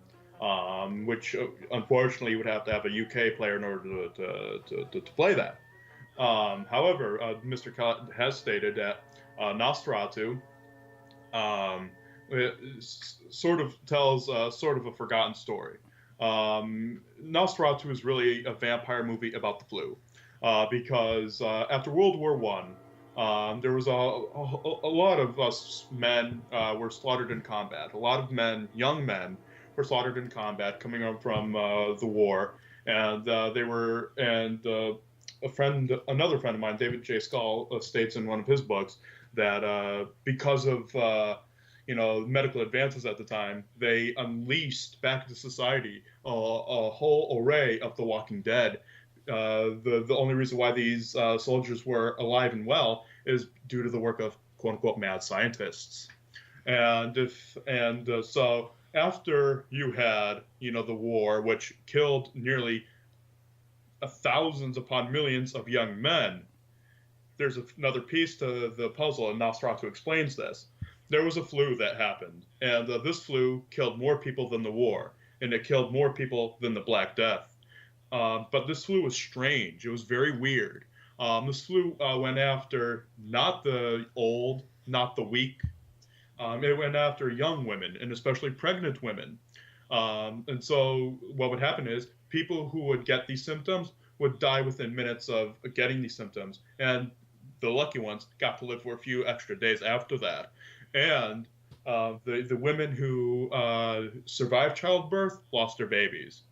which unfortunately you would have to have a UK player in order to play that. However, Mr. Callett has stated that Nosferatu sort of tells sort of a forgotten story. Nosferatu is really a vampire movie about the flu, because after World War I, there was a lot of us men were slaughtered in combat. A lot of men, young men, were slaughtered in combat coming up from the war, and another friend of mine, David J. Scull, states in one of his books that because of medical advances at the time, they unleashed back into society a whole array of the Walking Dead. The only reason why these soldiers were alive and well is due to the work of quote unquote mad scientists. So after you had the war, which killed nearly thousands upon millions of young men, there's another piece to the puzzle, and Nosferatu explains this. There was a flu that happened, and this flu killed more people than the war, and it killed more people than the Black Death. But this flu was strange. It was very weird. This flu went after not the old, not the weak. It went after young women, and especially pregnant women. And so what would happen is people who would get these symptoms would die within minutes of getting these symptoms, and the lucky ones got to live for a few extra days after that. And the women who survived childbirth lost their babies.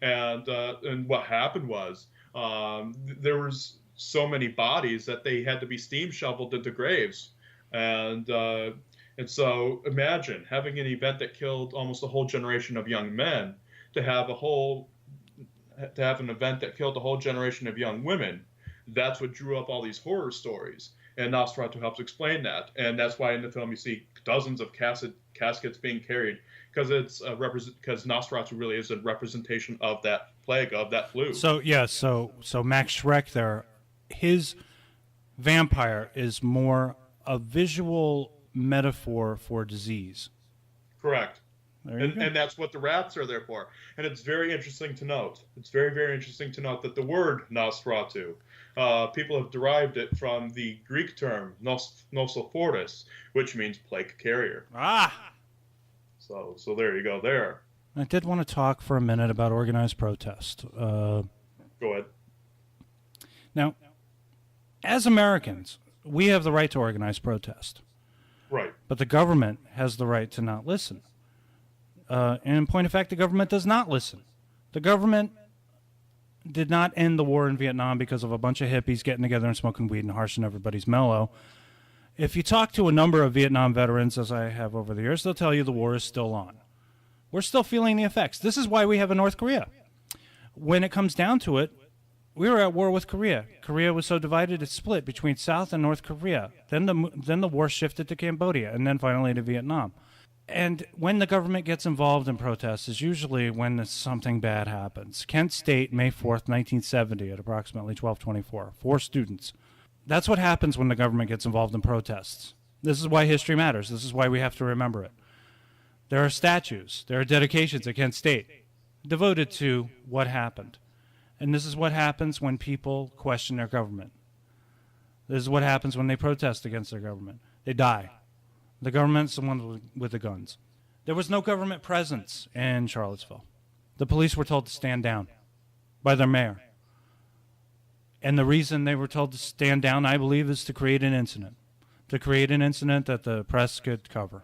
And what happened was there was so many bodies that they had to be steam shoveled into graves. And so imagine having an event that killed almost a whole generation of young men to have an event that killed a whole generation of young women. That's what drew up all these horror stories. And Nosferatu helps explain that. And that's why in the film you see dozens of caskets being carried, because because Nosferatu really is a representation of that plague, of that flu. So Max Schreck there, his vampire is more a visual metaphor for disease. Correct. And that's what the rats are there for. And it's very interesting to note. It's very, very interesting to note that the word Nosferatu, people have derived it from the Greek term Nosophoros, which means plague carrier. So there you go there. I did want to talk for a minute about organized protest. Go ahead. Now, as Americans, we have the right to organize protest. Right. But the government has the right to not listen. And in point of fact, the government does not listen. The government did not end the war in Vietnam because of a bunch of hippies getting together and smoking weed and harshing everybody's mellow. If you talk to a number of Vietnam veterans, as I have over the years, they'll tell you the war is still on. We're still feeling the effects. This is why we have a North Korea. When it comes down to it, we were at war with Korea. Korea was so divided it split between South and North Korea. Then the war shifted to Cambodia, and then finally to Vietnam. And when the government gets involved in protests is usually when something bad happens. Kent State, May 4th, 1970, at approximately 12:24. 4 students. That's what happens when the government gets involved in protests. This is why history matters. This is why we have to remember it. There are statues, there are dedications at Kent State devoted to what happened. And this is what happens when people question their government. This is what happens when they protest against their government. They die. The government's the one with the guns. There was no government presence in Charlottesville. The police were told to stand down by their mayor. And the reason they were told to stand down, I believe, is to create an incident. to create an incident that the press could cover.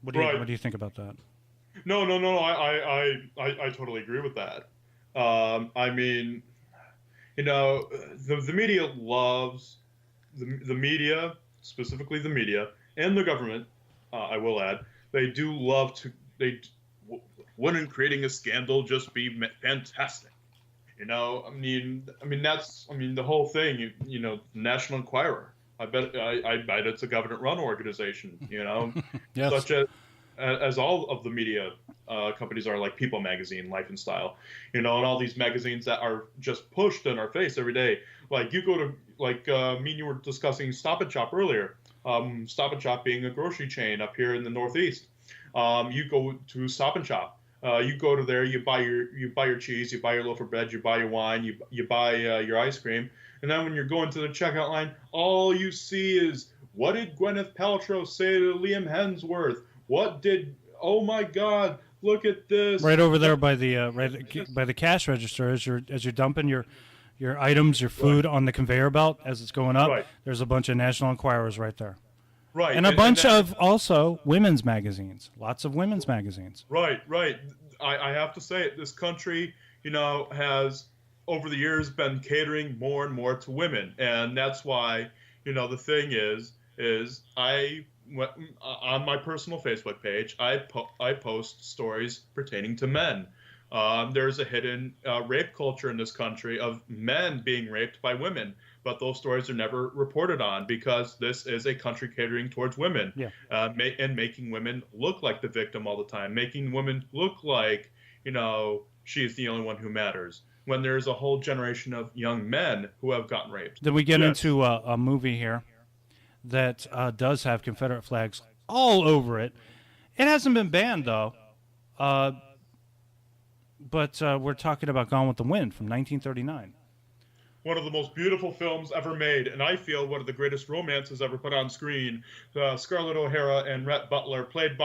What do you think about that? No. I totally agree with that. I mean, the media loves the media, specifically the media and the government. I will add, they do love to. Wouldn't creating a scandal just be fantastic? That's the whole thing. National Enquirer. I bet it's a government-run organization. Yes. Such as all of the media companies are, like People Magazine, Life and Style, and all these magazines that are just pushed in our face every day. Like you go to, me and you were discussing Stop and Shop earlier. Stop and Shop being a grocery chain up here in the Northeast. You go to Stop and Shop. You go to there, you buy your cheese, you buy your loaf of bread, you buy your wine, you buy your ice cream, and then when you're going to the checkout line, all you see is, what did Gwyneth Paltrow say to Liam Hemsworth? Oh my God, look at this! Right over there by the cash register, as you're dumping your items, your food on the conveyor belt as it's going up. Right. There's a bunch of National Enquirers right there. Right. And a bunch of also women's magazines. Lots of women's magazines. Right. I have to say it. This country, has over the years been catering more and more to women, and that's why, the thing is on my personal Facebook page, I post stories pertaining to men. There's a hidden rape culture in this country of men being raped by women, but those stories are never reported on because this is a country catering towards women, and making women look like the victim all the time, making women look like, she's the only one who matters, when there's a whole generation of young men who have gotten raped. Then we get into a movie here that does have Confederate flags all over it. It hasn't been banned, though. But we're talking about Gone with the Wind from 1939. One of the most beautiful films ever made, and I feel one of the greatest romances ever put on screen. Scarlett O'Hara and Rhett Butler, played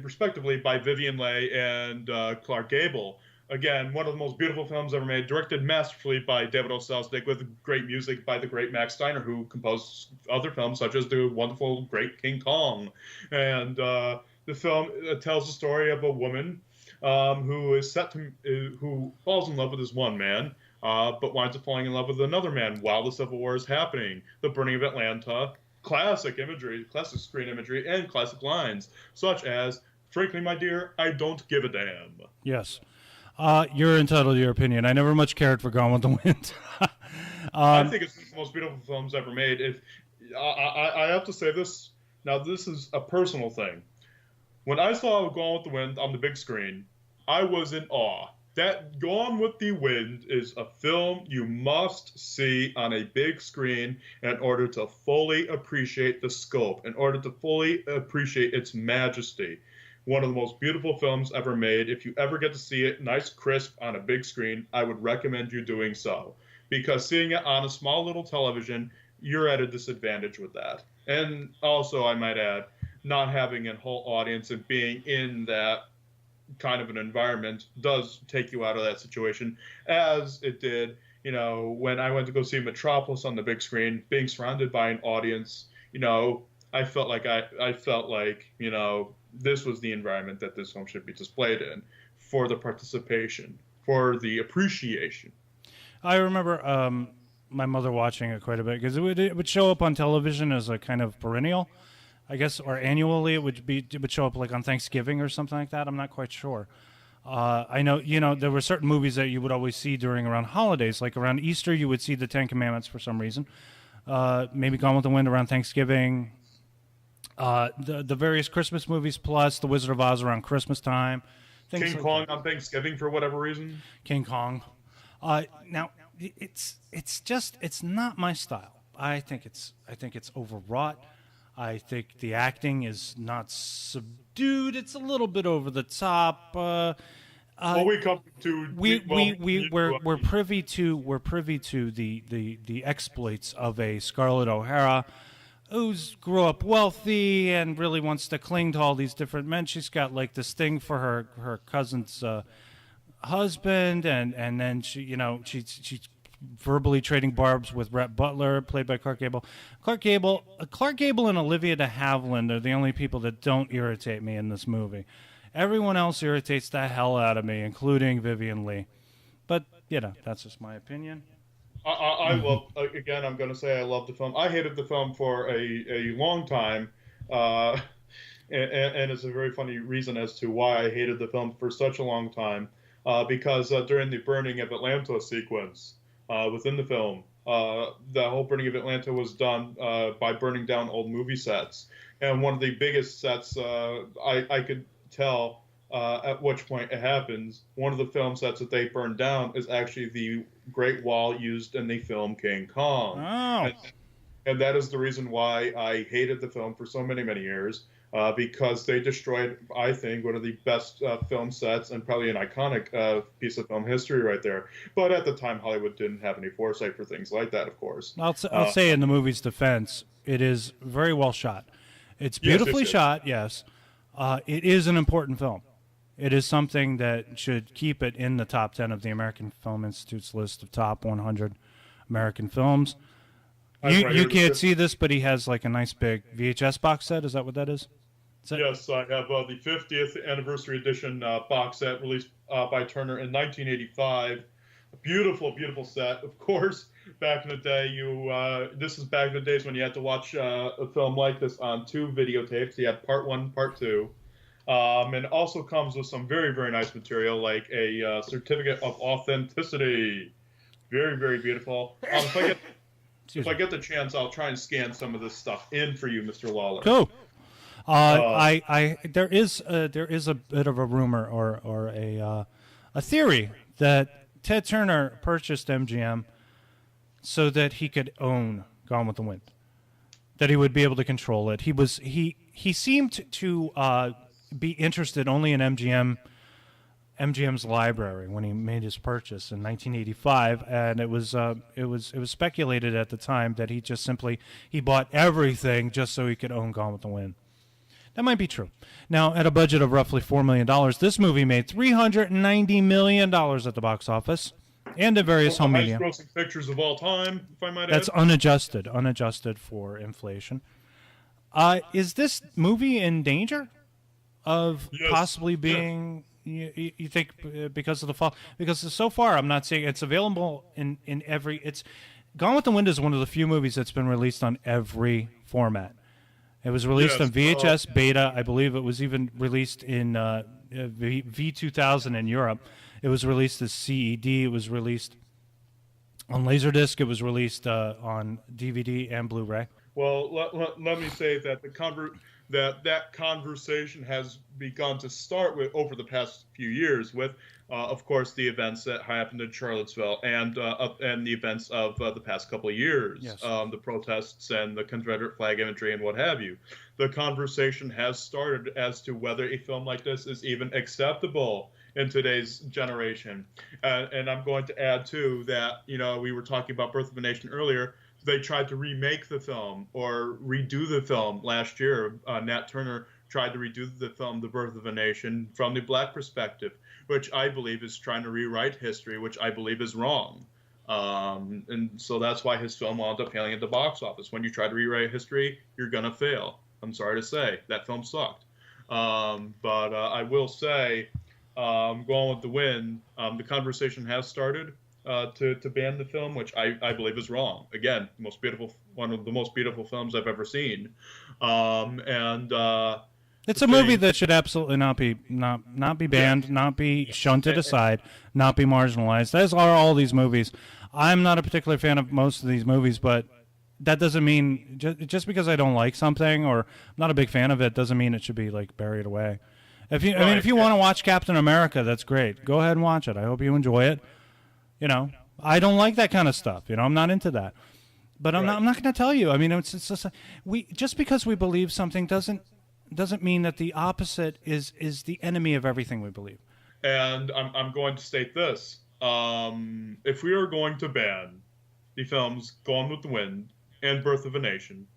respectively by Vivien Leigh and Clark Gable. Again, one of the most beautiful films ever made, directed masterfully by David O. Selznick, with great music by the great Max Steiner, who composed other films such as the wonderful, great King Kong. And the film tells the story of a woman who falls in love with this one man, but winds up falling in love with another man while the Civil War is happening. The burning of Atlanta, classic imagery, classic screen imagery, and classic lines, such as, "Frankly, my dear, I don't give a damn." Yes. You're entitled to your opinion. I never much cared for Gone with the Wind. I think it's one of the most beautiful films ever made. I have to say this, now this is a personal thing. When I saw Gone with the Wind on the big screen, I was in awe. That Gone with the Wind is a film you must see on a big screen in order to fully appreciate the scope, in order to fully appreciate its majesty. One of the most beautiful films ever made. If you ever get to see it nice, crisp on a big screen, I would recommend you doing so. Because seeing it on a small little television, you're at a disadvantage with that. And also, I might add, not having a whole audience and being in that kind of an environment does take you out of that situation, as it did, when I went to go see Metropolis on the big screen, being surrounded by an audience, I felt like this was the environment that this film should be displayed in, for the participation, for the appreciation. I remember my mother watching it quite a bit because it would show up on television as a kind of perennial, I guess, or annually. It would show up like on Thanksgiving or something like that. I'm not quite sure. I know, there were certain movies that you would always see around holidays, like around Easter. You would see the Ten Commandments for some reason. Maybe Gone with the Wind around Thanksgiving. The various Christmas movies, plus The Wizard of Oz around Christmas time. King Kong on Thanksgiving for whatever reason. King Kong. Now it's not my style. I think it's overwrought. I think the acting is not subdued. It's a little bit over the top. We're privy to the exploits of a Scarlett O'Hara, who's grew up wealthy and really wants to cling to all these different men. She's got like this thing for her cousin's husband, and then she verbally trading barbs with Rhett Butler, played by Clark Gable. Clark Gable and Olivia de Havilland are the only people that don't irritate me in this movie. Everyone else irritates the hell out of me, including Vivian Leigh. But, that's just my opinion. I love, again, I'm going to say I love the film. I hated the film for a long time. And it's a very funny reason as to why I hated the film for such a long time. Because during the burning of Atlanta sequence within the film, the whole burning of Atlanta was done by burning down old movie sets. And one of the biggest sets I could tell at which point it happens, one of the film sets that they burned down is actually the Great Wall used in the film King Kong. Oh. And that is the reason why I hated the film for so many, many years. Because they destroyed, I think, one of the best film sets and probably an iconic piece of film history right there. But at the time, Hollywood didn't have any foresight for things like that, of course. I'll say in the movie's defense, it is very well shot. It's beautifully shot, yes. It is an important film. It is something that should keep it in the top 10 of the American Film Institute's list of top 100 American films. You can't see this, but he has like a nice big VHS box set. Is that what that is? Yes, I have the 50th anniversary edition box set released by Turner in 1985. A beautiful, beautiful set. Of course, back in the day, this is back in the days when you had to watch a film like this on 2 videotapes. You had part 1, part 2. And it also comes with some very, very nice material, like a certificate of authenticity. Very, very beautiful. If I get the chance, I'll try and scan some of this stuff in for you, Mr. Lawler. Cool. There is a bit of a rumor or a theory that Ted Turner purchased MGM so that he could own Gone with the Wind, that he would be able to control it. He seemed to be interested only in MGM's library when he made his purchase in 1985, and it was speculated at the time that he bought everything just so he could own Gone with the Wind. That might be true. Now, at a budget of roughly $4 million, this movie made $390 million at the box office and in various home media. Highest-grossing pictures of all time, if I might add. That's unadjusted for inflation. Is this movie in danger of possibly being? You think because of the fall? Because so far, I'm not saying it's available in every. It's Gone with the Wind is one of the few movies that's been released on every format. It was released on VHS, Beta. I believe it was even released in V2000 in Europe. It was released as CED. It was released on Laserdisc. It was released on DVD and Blu-ray. Well, let me say that that conversation has begun to start with over the past few years with, of course, the events that happened in Charlottesville and the events of the past couple of years, yes. The protests and the Confederate flag imagery and what have you. The conversation has started as to whether a film like this is even acceptable in today's generation. And I'm going to add, too, that, we were talking about Birth of a Nation earlier. They tried to remake the film or redo the film last year. Nat Turner tried to redo the film The Birth of a Nation from the black perspective, which I believe is trying to rewrite history, which I believe is wrong. And so that's why his film wound up failing at the box office. When you try to rewrite history, you're going to fail. I'm sorry to say. That film sucked. But I will say, Gone with the Wind, the conversation has started. To ban the film, which I believe is wrong. Again, one of the most beautiful films I've ever seen, it's a movie that should absolutely not be banned, not be shunted aside, not be marginalized. As are all these movies. I'm not a particular fan of most of these movies, but that doesn't mean just because I don't like something or I'm not a big fan of it doesn't mean it should be like buried away. If you want to watch Captain America, that's great. Go ahead and watch it. I hope you enjoy it. I don't like that kind of stuff. I'm not into that. But I'm not going to tell you. I mean, it's just just because we believe something doesn't mean that the opposite is the enemy of everything we believe. And I'm going to state this: if we are going to ban the films Gone with the Wind and Birth of a Nation,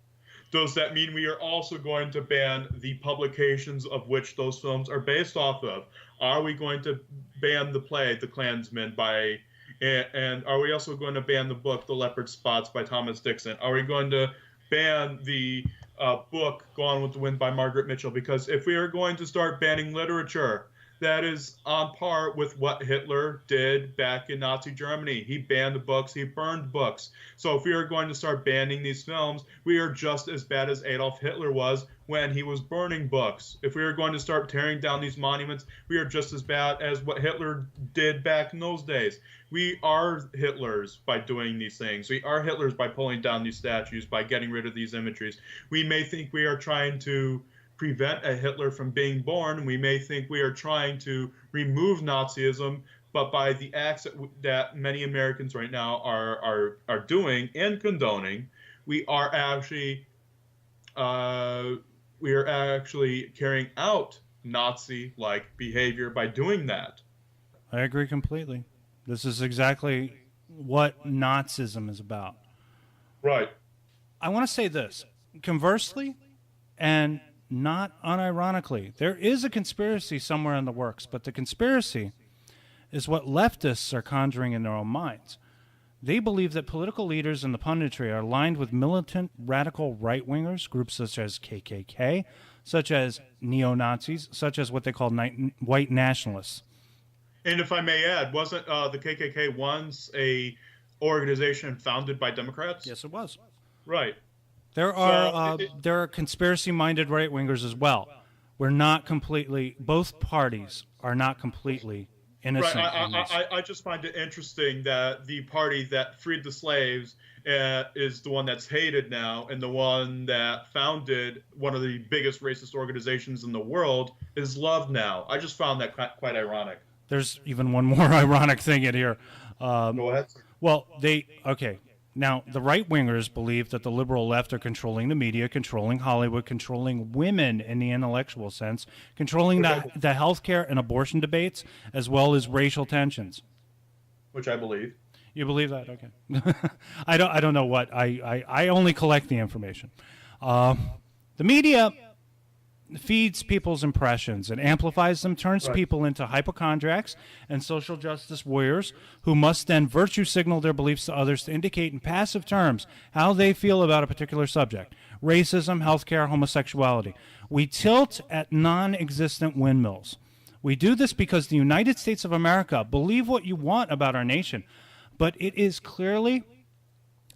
does that mean we are also going to ban the publications of which those films are based off of? Are we going to ban the play The Klansman by And are we also going to ban the book The Leopard Spots by Thomas Dixon? Are we going to ban the book Gone with the Wind by Margaret Mitchell? Because if we are going to start banning literature, that is on par with what Hitler did back in Nazi Germany. He banned the books, he burned books. So if we are going to start banning these films, we are just as bad as Adolf Hitler was when he was burning books. If we are going to start tearing down these monuments, we are just as bad as what Hitler did back in those days. We are Hitlers by doing these things. We are Hitlers by pulling down these statues, by getting rid of these imageries. We may think we are trying to prevent a Hitler from being born. We may think we are trying to remove Nazism, but by the acts that many Americans right now are doing and condoning, we are actually carrying out Nazi-like behavior by doing that. I agree completely. This is exactly what Nazism is about. Right. I want to say this. Conversely, and not unironically, there is a conspiracy somewhere in the works, but the conspiracy is what leftists are conjuring in their own minds. They believe that political leaders in the punditry are aligned with militant radical right-wingers, groups such as KKK, such as neo-Nazis, such as what they call white nationalists. And if I may add, wasn't the KKK once a organization founded by Democrats? Yes, it was. Right. There are conspiracy-minded right-wingers as well. We're not completely, both parties are not completely innocent. Right. I just find it interesting that the party that freed the slaves is the one that's hated now, and the one that founded one of the biggest racist organizations in the world is loved now. I just found that quite ironic. There's even one more ironic thing in here. Go ahead. Well, now, the right-wingers believe that the liberal left are controlling the media, controlling Hollywood, controlling women in the intellectual sense, controlling the healthcare and abortion debates, as well as racial tensions. Which I believe. You believe that? Okay. I don't know what. I only collect the information. The media feeds people's impressions and amplifies them, turns people into hypochondriacs and social justice warriors who must then virtue signal their beliefs to others to indicate in passive terms how they feel about a particular subject: racism, healthcare, homosexuality. We tilt at non-existent windmills. We do this because the United States of America, believe what you want about our nation, but it is clearly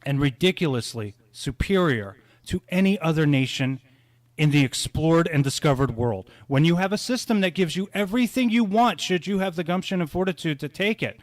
and ridiculously superior to any other nation in the explored and discovered world. When you have a system that gives you everything you want, should you have the gumption and fortitude to take it,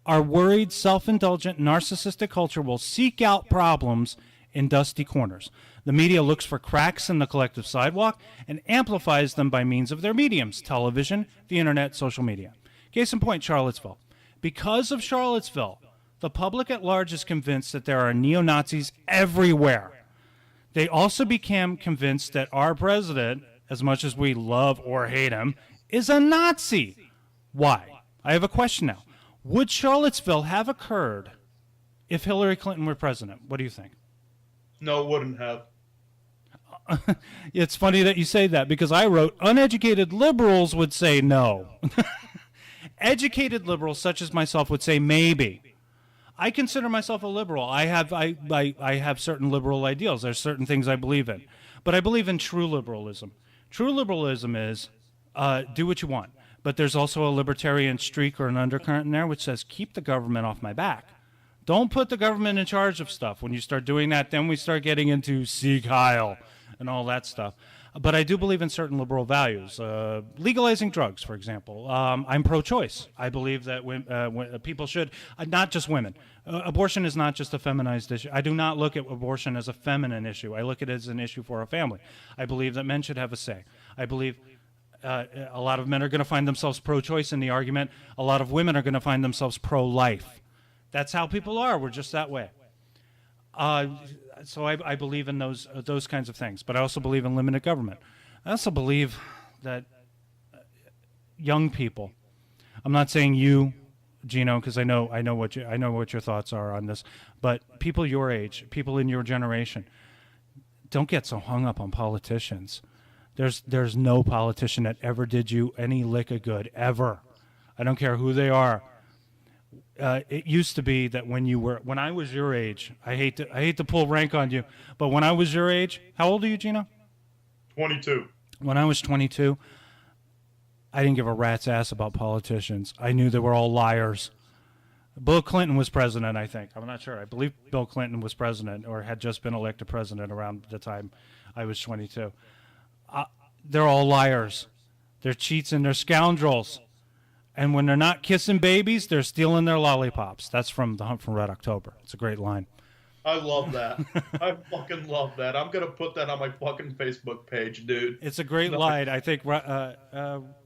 our worried, self-indulgent, narcissistic culture will seek out problems in dusty corners. The media looks for cracks in the collective sidewalk and amplifies them by means of their mediums: television, the internet, social media. Case in point, Charlottesville. Because of Charlottesville, the public at large is convinced that there are neo-Nazis everywhere. They also became convinced that our president, as much as we love or hate him, is a Nazi. Why? I have a question now. Would Charlottesville have occurred if Hillary Clinton were president? What do you think? No, it wouldn't have. It's funny that you say that, because I wrote, uneducated liberals would say no. Educated liberals, such as myself, would say maybe. I consider myself a liberal. I have certain liberal ideals. There's certain things I believe in. But I believe in true liberalism. True liberalism is do what you want. But there's also a libertarian streak or an undercurrent in there which says keep the government off my back. Don't put the government in charge of stuff. When you start doing that, then we start getting into Sieg Heil and all that stuff. But I do believe in certain liberal values. Legalizing drugs, for example. I'm pro-choice. I believe that when people should, not just women. Abortion is not just a feminized issue. I do not look at abortion as a feminine issue. I look at it as an issue for our family. I believe that men should have a say. I believe a lot of men are going to find themselves pro-choice in the argument. A lot of women are going to find themselves pro-life. That's how people are. We're just that way. So I believe in those kinds of things, but I also believe in limited government. I also believe that young people. I'm not saying you, Geno, because I know what your thoughts are on this, but people your age, people in your generation, don't get so hung up on politicians. There's no politician that ever did you any lick of good ever. I don't care who they are. It used to be that when I was your age, I hate to pull rank on you, but when I was your age, how old are you, Geno? 22. When I was 22, I didn't give a rat's ass about politicians. I knew they were all liars. Bill Clinton was president, I think. I'm not sure. I believe Bill Clinton was president or had just been elected president around the time I was 22. They're all liars. They're cheats and they're scoundrels. And when they're not kissing babies, they're stealing their lollipops. That's from The Hunt for Red October. It's a great line. I love that. I fucking love that. I'm going to put that on my fucking Facebook page, dude. It's a great line. I think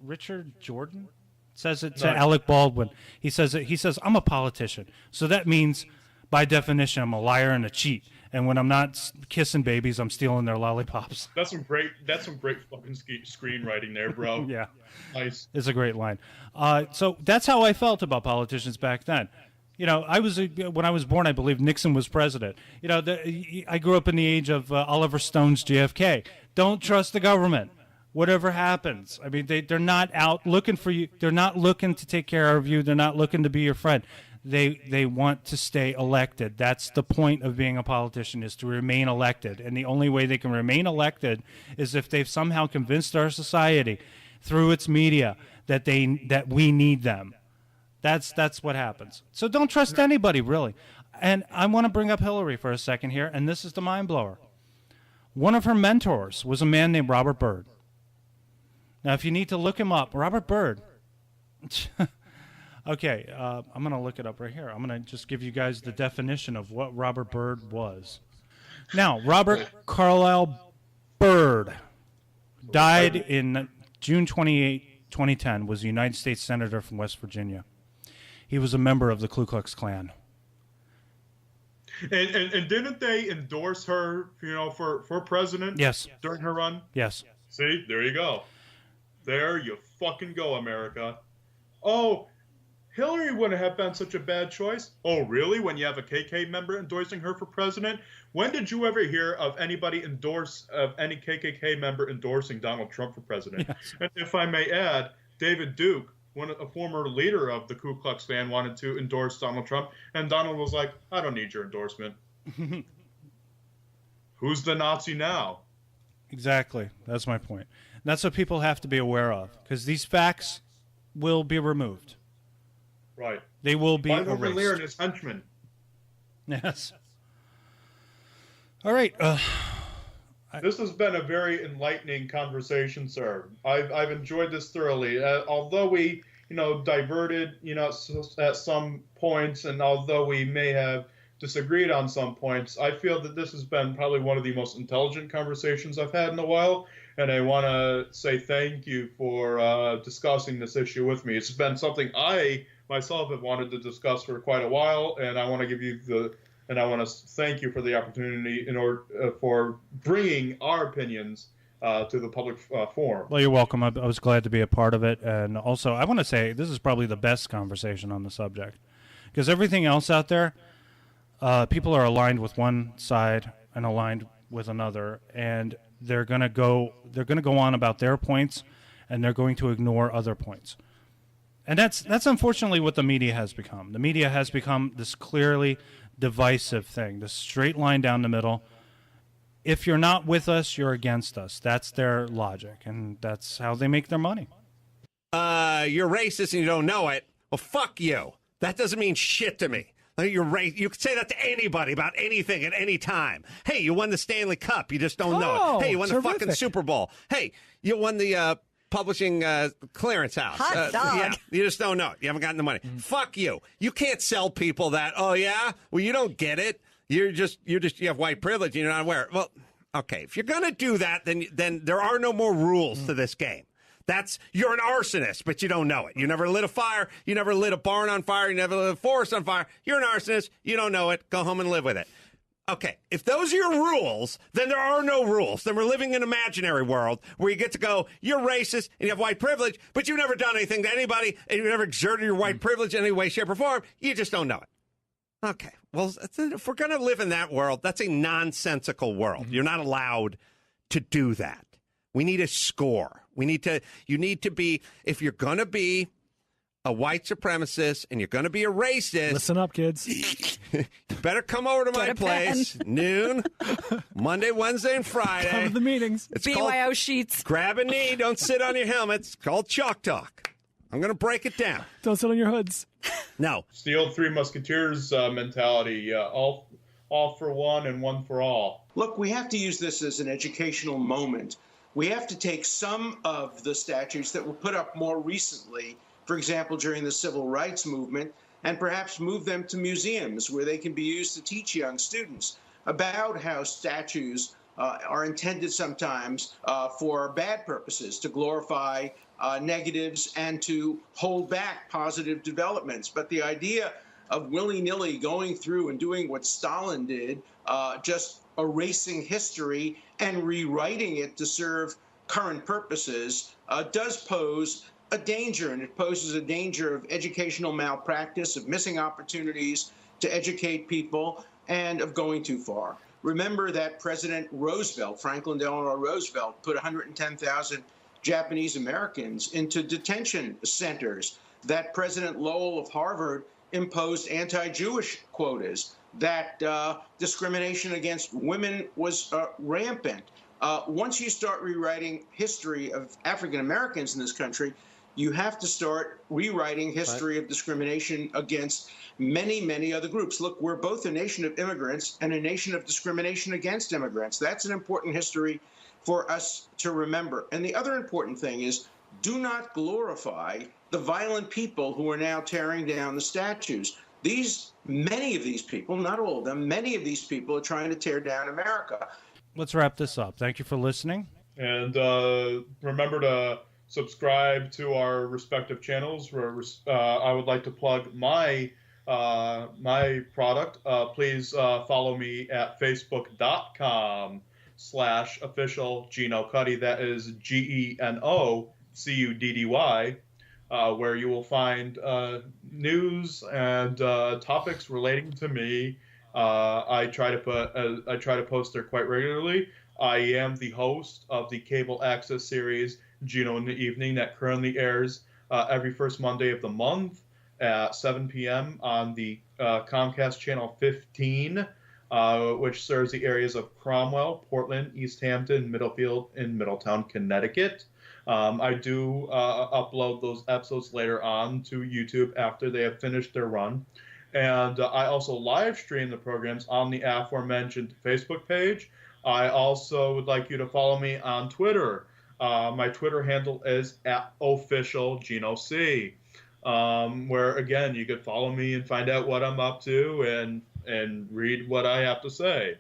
Richard Jordan says it to Alec Baldwin. He says, I'm a politician. So that means, by definition, I'm a liar and a cheat. And when I'm not kissing babies, I'm stealing their lollipops. That's some great fucking screenwriting there, bro. Yeah. Nice. It's a great line. So that's how I felt about politicians back then. You know, when I was born, I believe Nixon was president. You know, I grew up in the age of Oliver Stone's JFK. Don't trust the government. Whatever happens. I mean, they're not out looking for you. They're not looking to take care of you. They're not looking to be your friend. They want to stay elected. That's the point of being a politician, is to remain elected. And the only way they can remain elected is if they've somehow convinced our society through its media that we need them. That's what happens. So don't trust anybody, really. And I want to bring up Hillary for a second here, and this is the mind blower. One of her mentors was a man named Robert Byrd. Now, if you need to look him up, Robert Byrd. Okay, I'm going to look it up right here. I'm going to just give you guys the definition of what Robert Byrd was. Now, Robert Carlyle Byrd died in June 28, 2010, was a United States Senator from West Virginia. He was a member of the Ku Klux Klan. And didn't they endorse her, for president? Yes. During her run? Yes. See, there you go. There you fucking go, America. Oh, Hillary wouldn't have been such a bad choice. Oh, really? When you have a KKK member endorsing her for president? When did you ever hear of any KKK member endorsing Donald Trump for president? Yes. And if I may add, David Duke, a former leader of the Ku Klux Klan, wanted to endorse Donald Trump, and Donald was like, I don't need your endorsement. Who's the Nazi now? Exactly. That's my point. And that's what people have to be aware of, because these facts will be removed. Right. They will be erased. By Lear and his henchmen. Yes. All right. This has been a very enlightening conversation, sir. I've enjoyed this thoroughly. Although we, diverted, at some points, and although we may have disagreed on some points, I feel that this has been probably one of the most intelligent conversations I've had in a while. And I want to say thank you for discussing this issue with me. It's been something I myself have wanted to discuss for quite a while, and I want to thank you for the opportunity for bringing our opinions to the public forum. Well, you're welcome. I was glad to be a part of it, and also I want to say this is probably the best conversation on the subject, because everything else out there, people are aligned with one side and aligned with another, and they're going to go on about their points, and they're going to ignore other points. And that's unfortunately what the media has become. The media has become this clearly divisive thing, this straight line down the middle. If you're not with us, you're against us. That's their logic, and that's how they make their money. You're racist and you don't know it. Well, fuck you. That doesn't mean shit to me. You're right. You can say that to anybody about anything at any time. Hey, you won the Stanley Cup. You just don't know it. Hey, you won the fucking Super Bowl. Hey, you won the publishing clearance house. Hot dog. Yeah, you just don't know it. You haven't gotten the money. Fuck you. You can't sell people that. Oh yeah, well you don't get it. You have white privilege and you're not aware. Well, okay. If you're gonna do that, then there are no more rules to this game. You're an arsonist, but you don't know it. You never lit a fire. You never lit a barn on fire. You never lit a forest on fire. You're an arsonist. You don't know it. Go home and live with it. Okay, if those are your rules, then there are no rules. Then we're living in an imaginary world where you get to go, you're racist and you have white privilege, but you've never done anything to anybody and you've never exerted your white privilege in any way, shape, or form. You just don't know it. Okay, well, if we're going to live in that world, that's a nonsensical world. You're not allowed to do that. We need a score. You need to be, if you're going to be a white supremacist and you're going to be a racist, Listen up, kids. you better come over to my a place, noon, Monday, Wednesday, and Friday. Come to the meetings. It's BYO called sheets. Grab a knee, don't sit on your helmets. It's called Chalk Talk. I'm going to break it down. Don't sit on your hoods. No. It's the old Three Musketeers mentality. All for one and one for all. Look, we have to use this as an educational moment. We have to take some of the statutes that were put up more recently, for example, during the civil rights movement, and perhaps move them to museums where they can be used to teach young students about how statues are intended sometimes for bad purposes, to glorify negatives and to hold back positive developments. But the idea of willy-nilly going through and doing what Stalin did, just erasing history and rewriting it to serve current purposes, does pose a danger, and it poses a danger of educational malpractice, of missing opportunities to educate people, and of going too far. Remember that President Roosevelt, Franklin Delano Roosevelt, put 110,000 Japanese Americans into detention centers, that President Lowell of Harvard imposed anti-Jewish quotas, that discrimination against women was rampant. Once you start rewriting history of African Americans in this country, you have to start rewriting history of discrimination against many, many other groups. Look, we're both a nation of immigrants and a nation of discrimination against immigrants. That's an important history for us to remember. And the other important thing is, do not glorify the violent people who are now tearing down the statues. Many of these people, not all of them, many of these people are trying to tear down America. Let's wrap this up. Thank you for listening. And remember to subscribe to our respective channels. I would like to plug my product. Please follow me at facebook.com/official Geno Cuddy. That is GenoCuddy, where you will find news and topics relating to me. I try to post there quite regularly. I am the host of the cable access series Geno in the Evening that currently airs every first Monday of the month at 7 p.m. on the Comcast Channel 15, which serves the areas of Cromwell, Portland, East Hampton, Middlefield, and Middletown, Connecticut. I do upload those episodes later on to YouTube after they have finished their run. And I also live stream the programs on the aforementioned Facebook page. I also would like you to follow me on Twitter. My Twitter handle is @officialGenoC, where, again, you could follow me and find out what I'm up to and read what I have to say.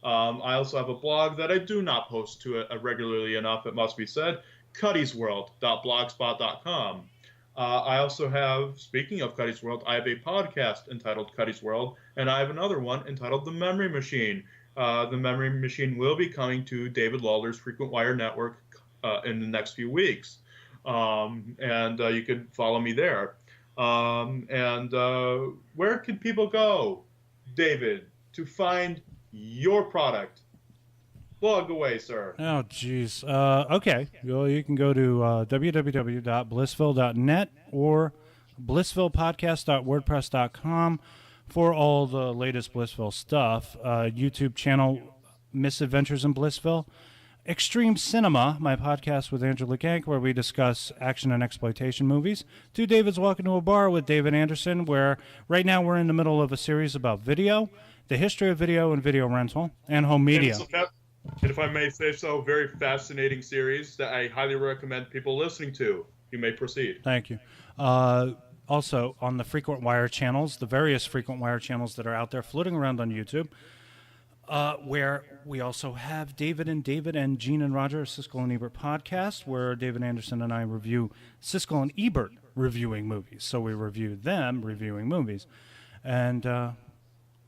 I also have a blog that I do not post to it regularly enough, it must be said, cuddysworld.blogspot.com. I also have, speaking of Cuddy's World, I have a podcast entitled Cuddy's World, and I have another one entitled The Memory Machine. The Memory Machine will be coming to David Lawler's Frequent Wire Network in the next few weeks. And you can follow me there. And where can people go, David, to find your product? Plug away, sir. Oh, geez. Okay. Well, you can go to www.blissville.net or blissvillepodcast.wordpress.com for all the latest Blissville stuff. YouTube channel, Misadventures in Blissville. Extreme Cinema, my podcast with Andrew LeGank, where we discuss action and exploitation movies. Two Davids Walking to a Bar with David Anderson, where right now we're in the middle of a series about video, the history of video and video rental, and home media. And if I may say so, very fascinating series that I highly recommend people listening to. You may proceed. Thank you. Also, on the Frequent Wire channels, the various Frequent Wire channels that are out there floating around on YouTube, where we also have David and Gene and Roger, a Siskel and Ebert podcast, where David Anderson and I review Siskel and Ebert reviewing movies. So we review them reviewing movies. And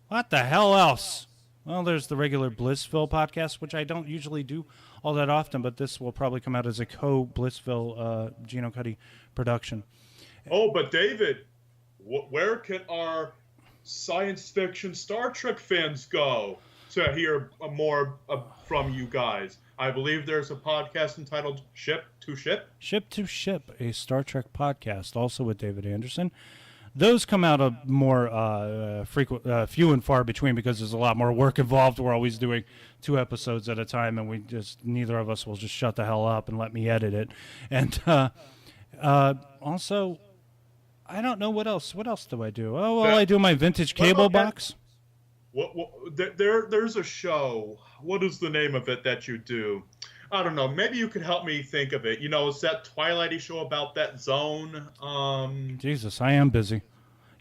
what the hell else? Well, there's the regular Blissville podcast, which I don't usually do all that often, but this will probably come out as a co-Blissville Geno Cuddy production. Oh, but David, where can our science fiction Star Trek fans go to hear more from you guys. I believe there's a podcast entitled Ship to Ship. Ship to Ship, a Star Trek podcast, also with David Anderson. Those come out a more frequent, few and far between, because there's a lot more work involved. We're always doing 2 episodes at a time, and neither of us will just shut the hell up and let me edit it. And also, I don't know what else. What else do I do? Oh, well, I do my vintage cable box. There's a show. What is the name of it that you do? I don't know. Maybe you could help me think of it. You know, it's that Twilighty show about that zone. Jesus, I am busy.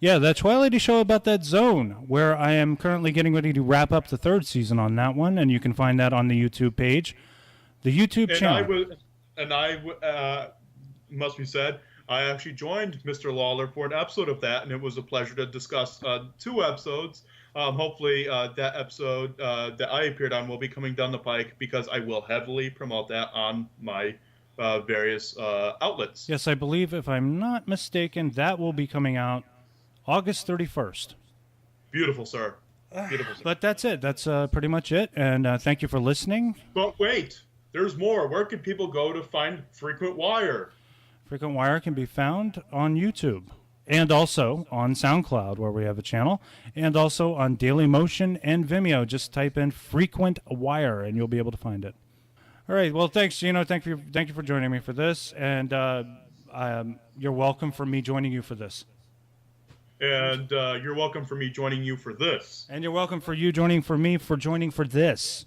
Yeah, that Twilighty show about that zone, where I am currently getting ready to wrap up the 3rd season on that one, and you can find that on the YouTube page, the YouTube channel. Must be said, I actually joined Mr. Lawler for an episode of that, and it was a pleasure to discuss 2 episodes. Hopefully that episode that I appeared on will be coming down the pike, because I will heavily promote that on my various outlets. Yes, I believe, if I'm not mistaken, that will be coming out August 31st. Beautiful, sir. Beautiful, sir. But that's it. That's pretty much it. And thank you for listening. But wait, there's more. Where can people go to find Frequent Wire? Frequent Wire can be found on YouTube. And also on SoundCloud, where we have a channel, and also on Dailymotion and Vimeo. Just type in Frequent Wire, and you'll be able to find it. All right. Well, thanks, Geno. Thank you for joining me for this, and you're welcome for me joining you for this. And you're welcome for me joining you for this. And you're welcome for you joining for me for joining for this.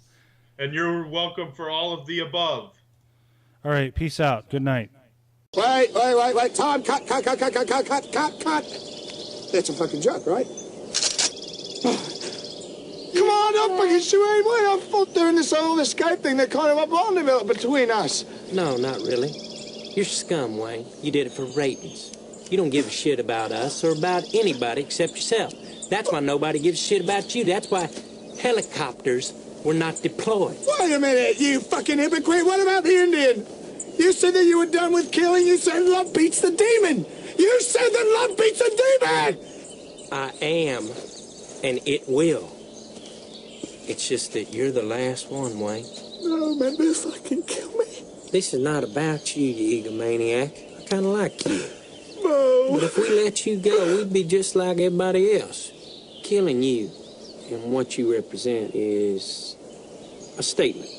And you're welcome for all of the above. All right. Peace out. Good night. Wait. Time. Cut. That's a fucking joke, right? Come on, don't fucking shoot. Why our fault during this whole escape thing? They're kind of a bond developed between us. No, not really. You're scum, Wayne. You did it for ratings. You don't give a shit about us or about anybody except yourself. That's why nobody gives a shit about you. That's why helicopters were not deployed. Wait a minute, you fucking hypocrite. What about the Indian? You said that you were done with killing. You said love beats the demon. You said that love beats the demon. I am, and it will. It's just that you're the last one, Wayne. No, man, this fucking kill me. This is not about you, you egomaniac. I kind of like you. No. But if we let you go, we'd be just like everybody else. Killing you and what you represent is a statement.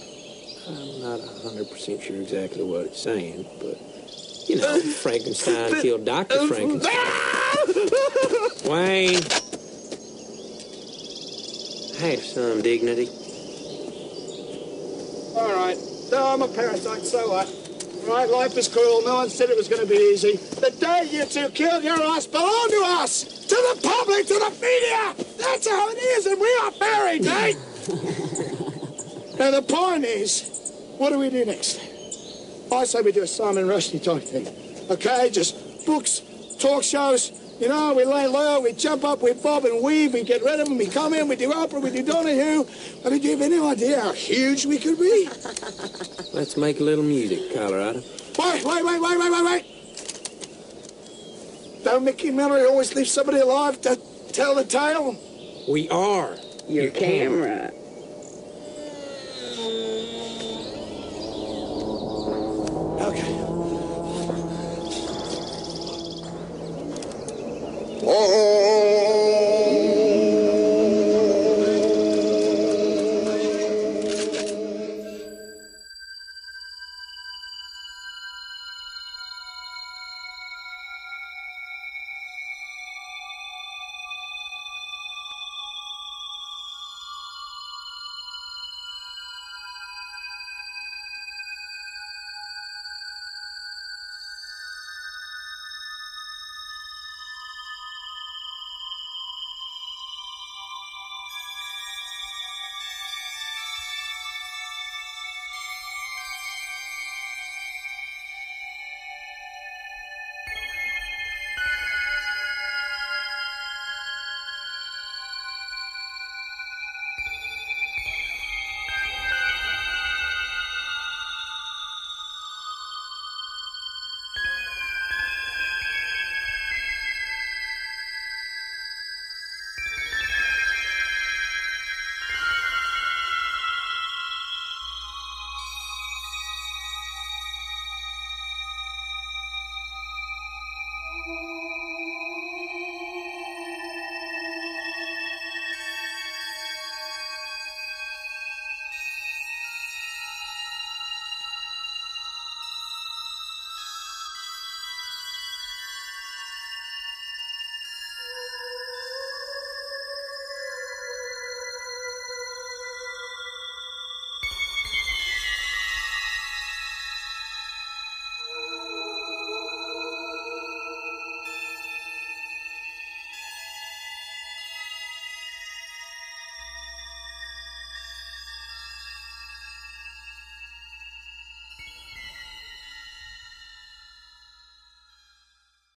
I'm not 100% sure exactly what it's saying, but, you know, Frankenstein killed Dr. Frankenstein. Wayne, have some dignity. All right. No, I'm a parasite, so what? All right, life is cruel. No one said it was going to be easy. The day you two killed your ass belonged to us, to the public, to the media. That's how it is, and we are buried, eh? Now, the point is, what do we do next? I say we do a Simon Rushdie type thing, okay? Just books, talk shows, you know, we lay low, we jump up, we bob and weave, we get rid of them, we come in, we do Oprah, we do Donahue. I mean, do you have any idea how huge we could be? Let's make a little music, Colorado. Wait. Don't Mickey Miller always leave somebody alive to tell the tale? We are your camera. Oh.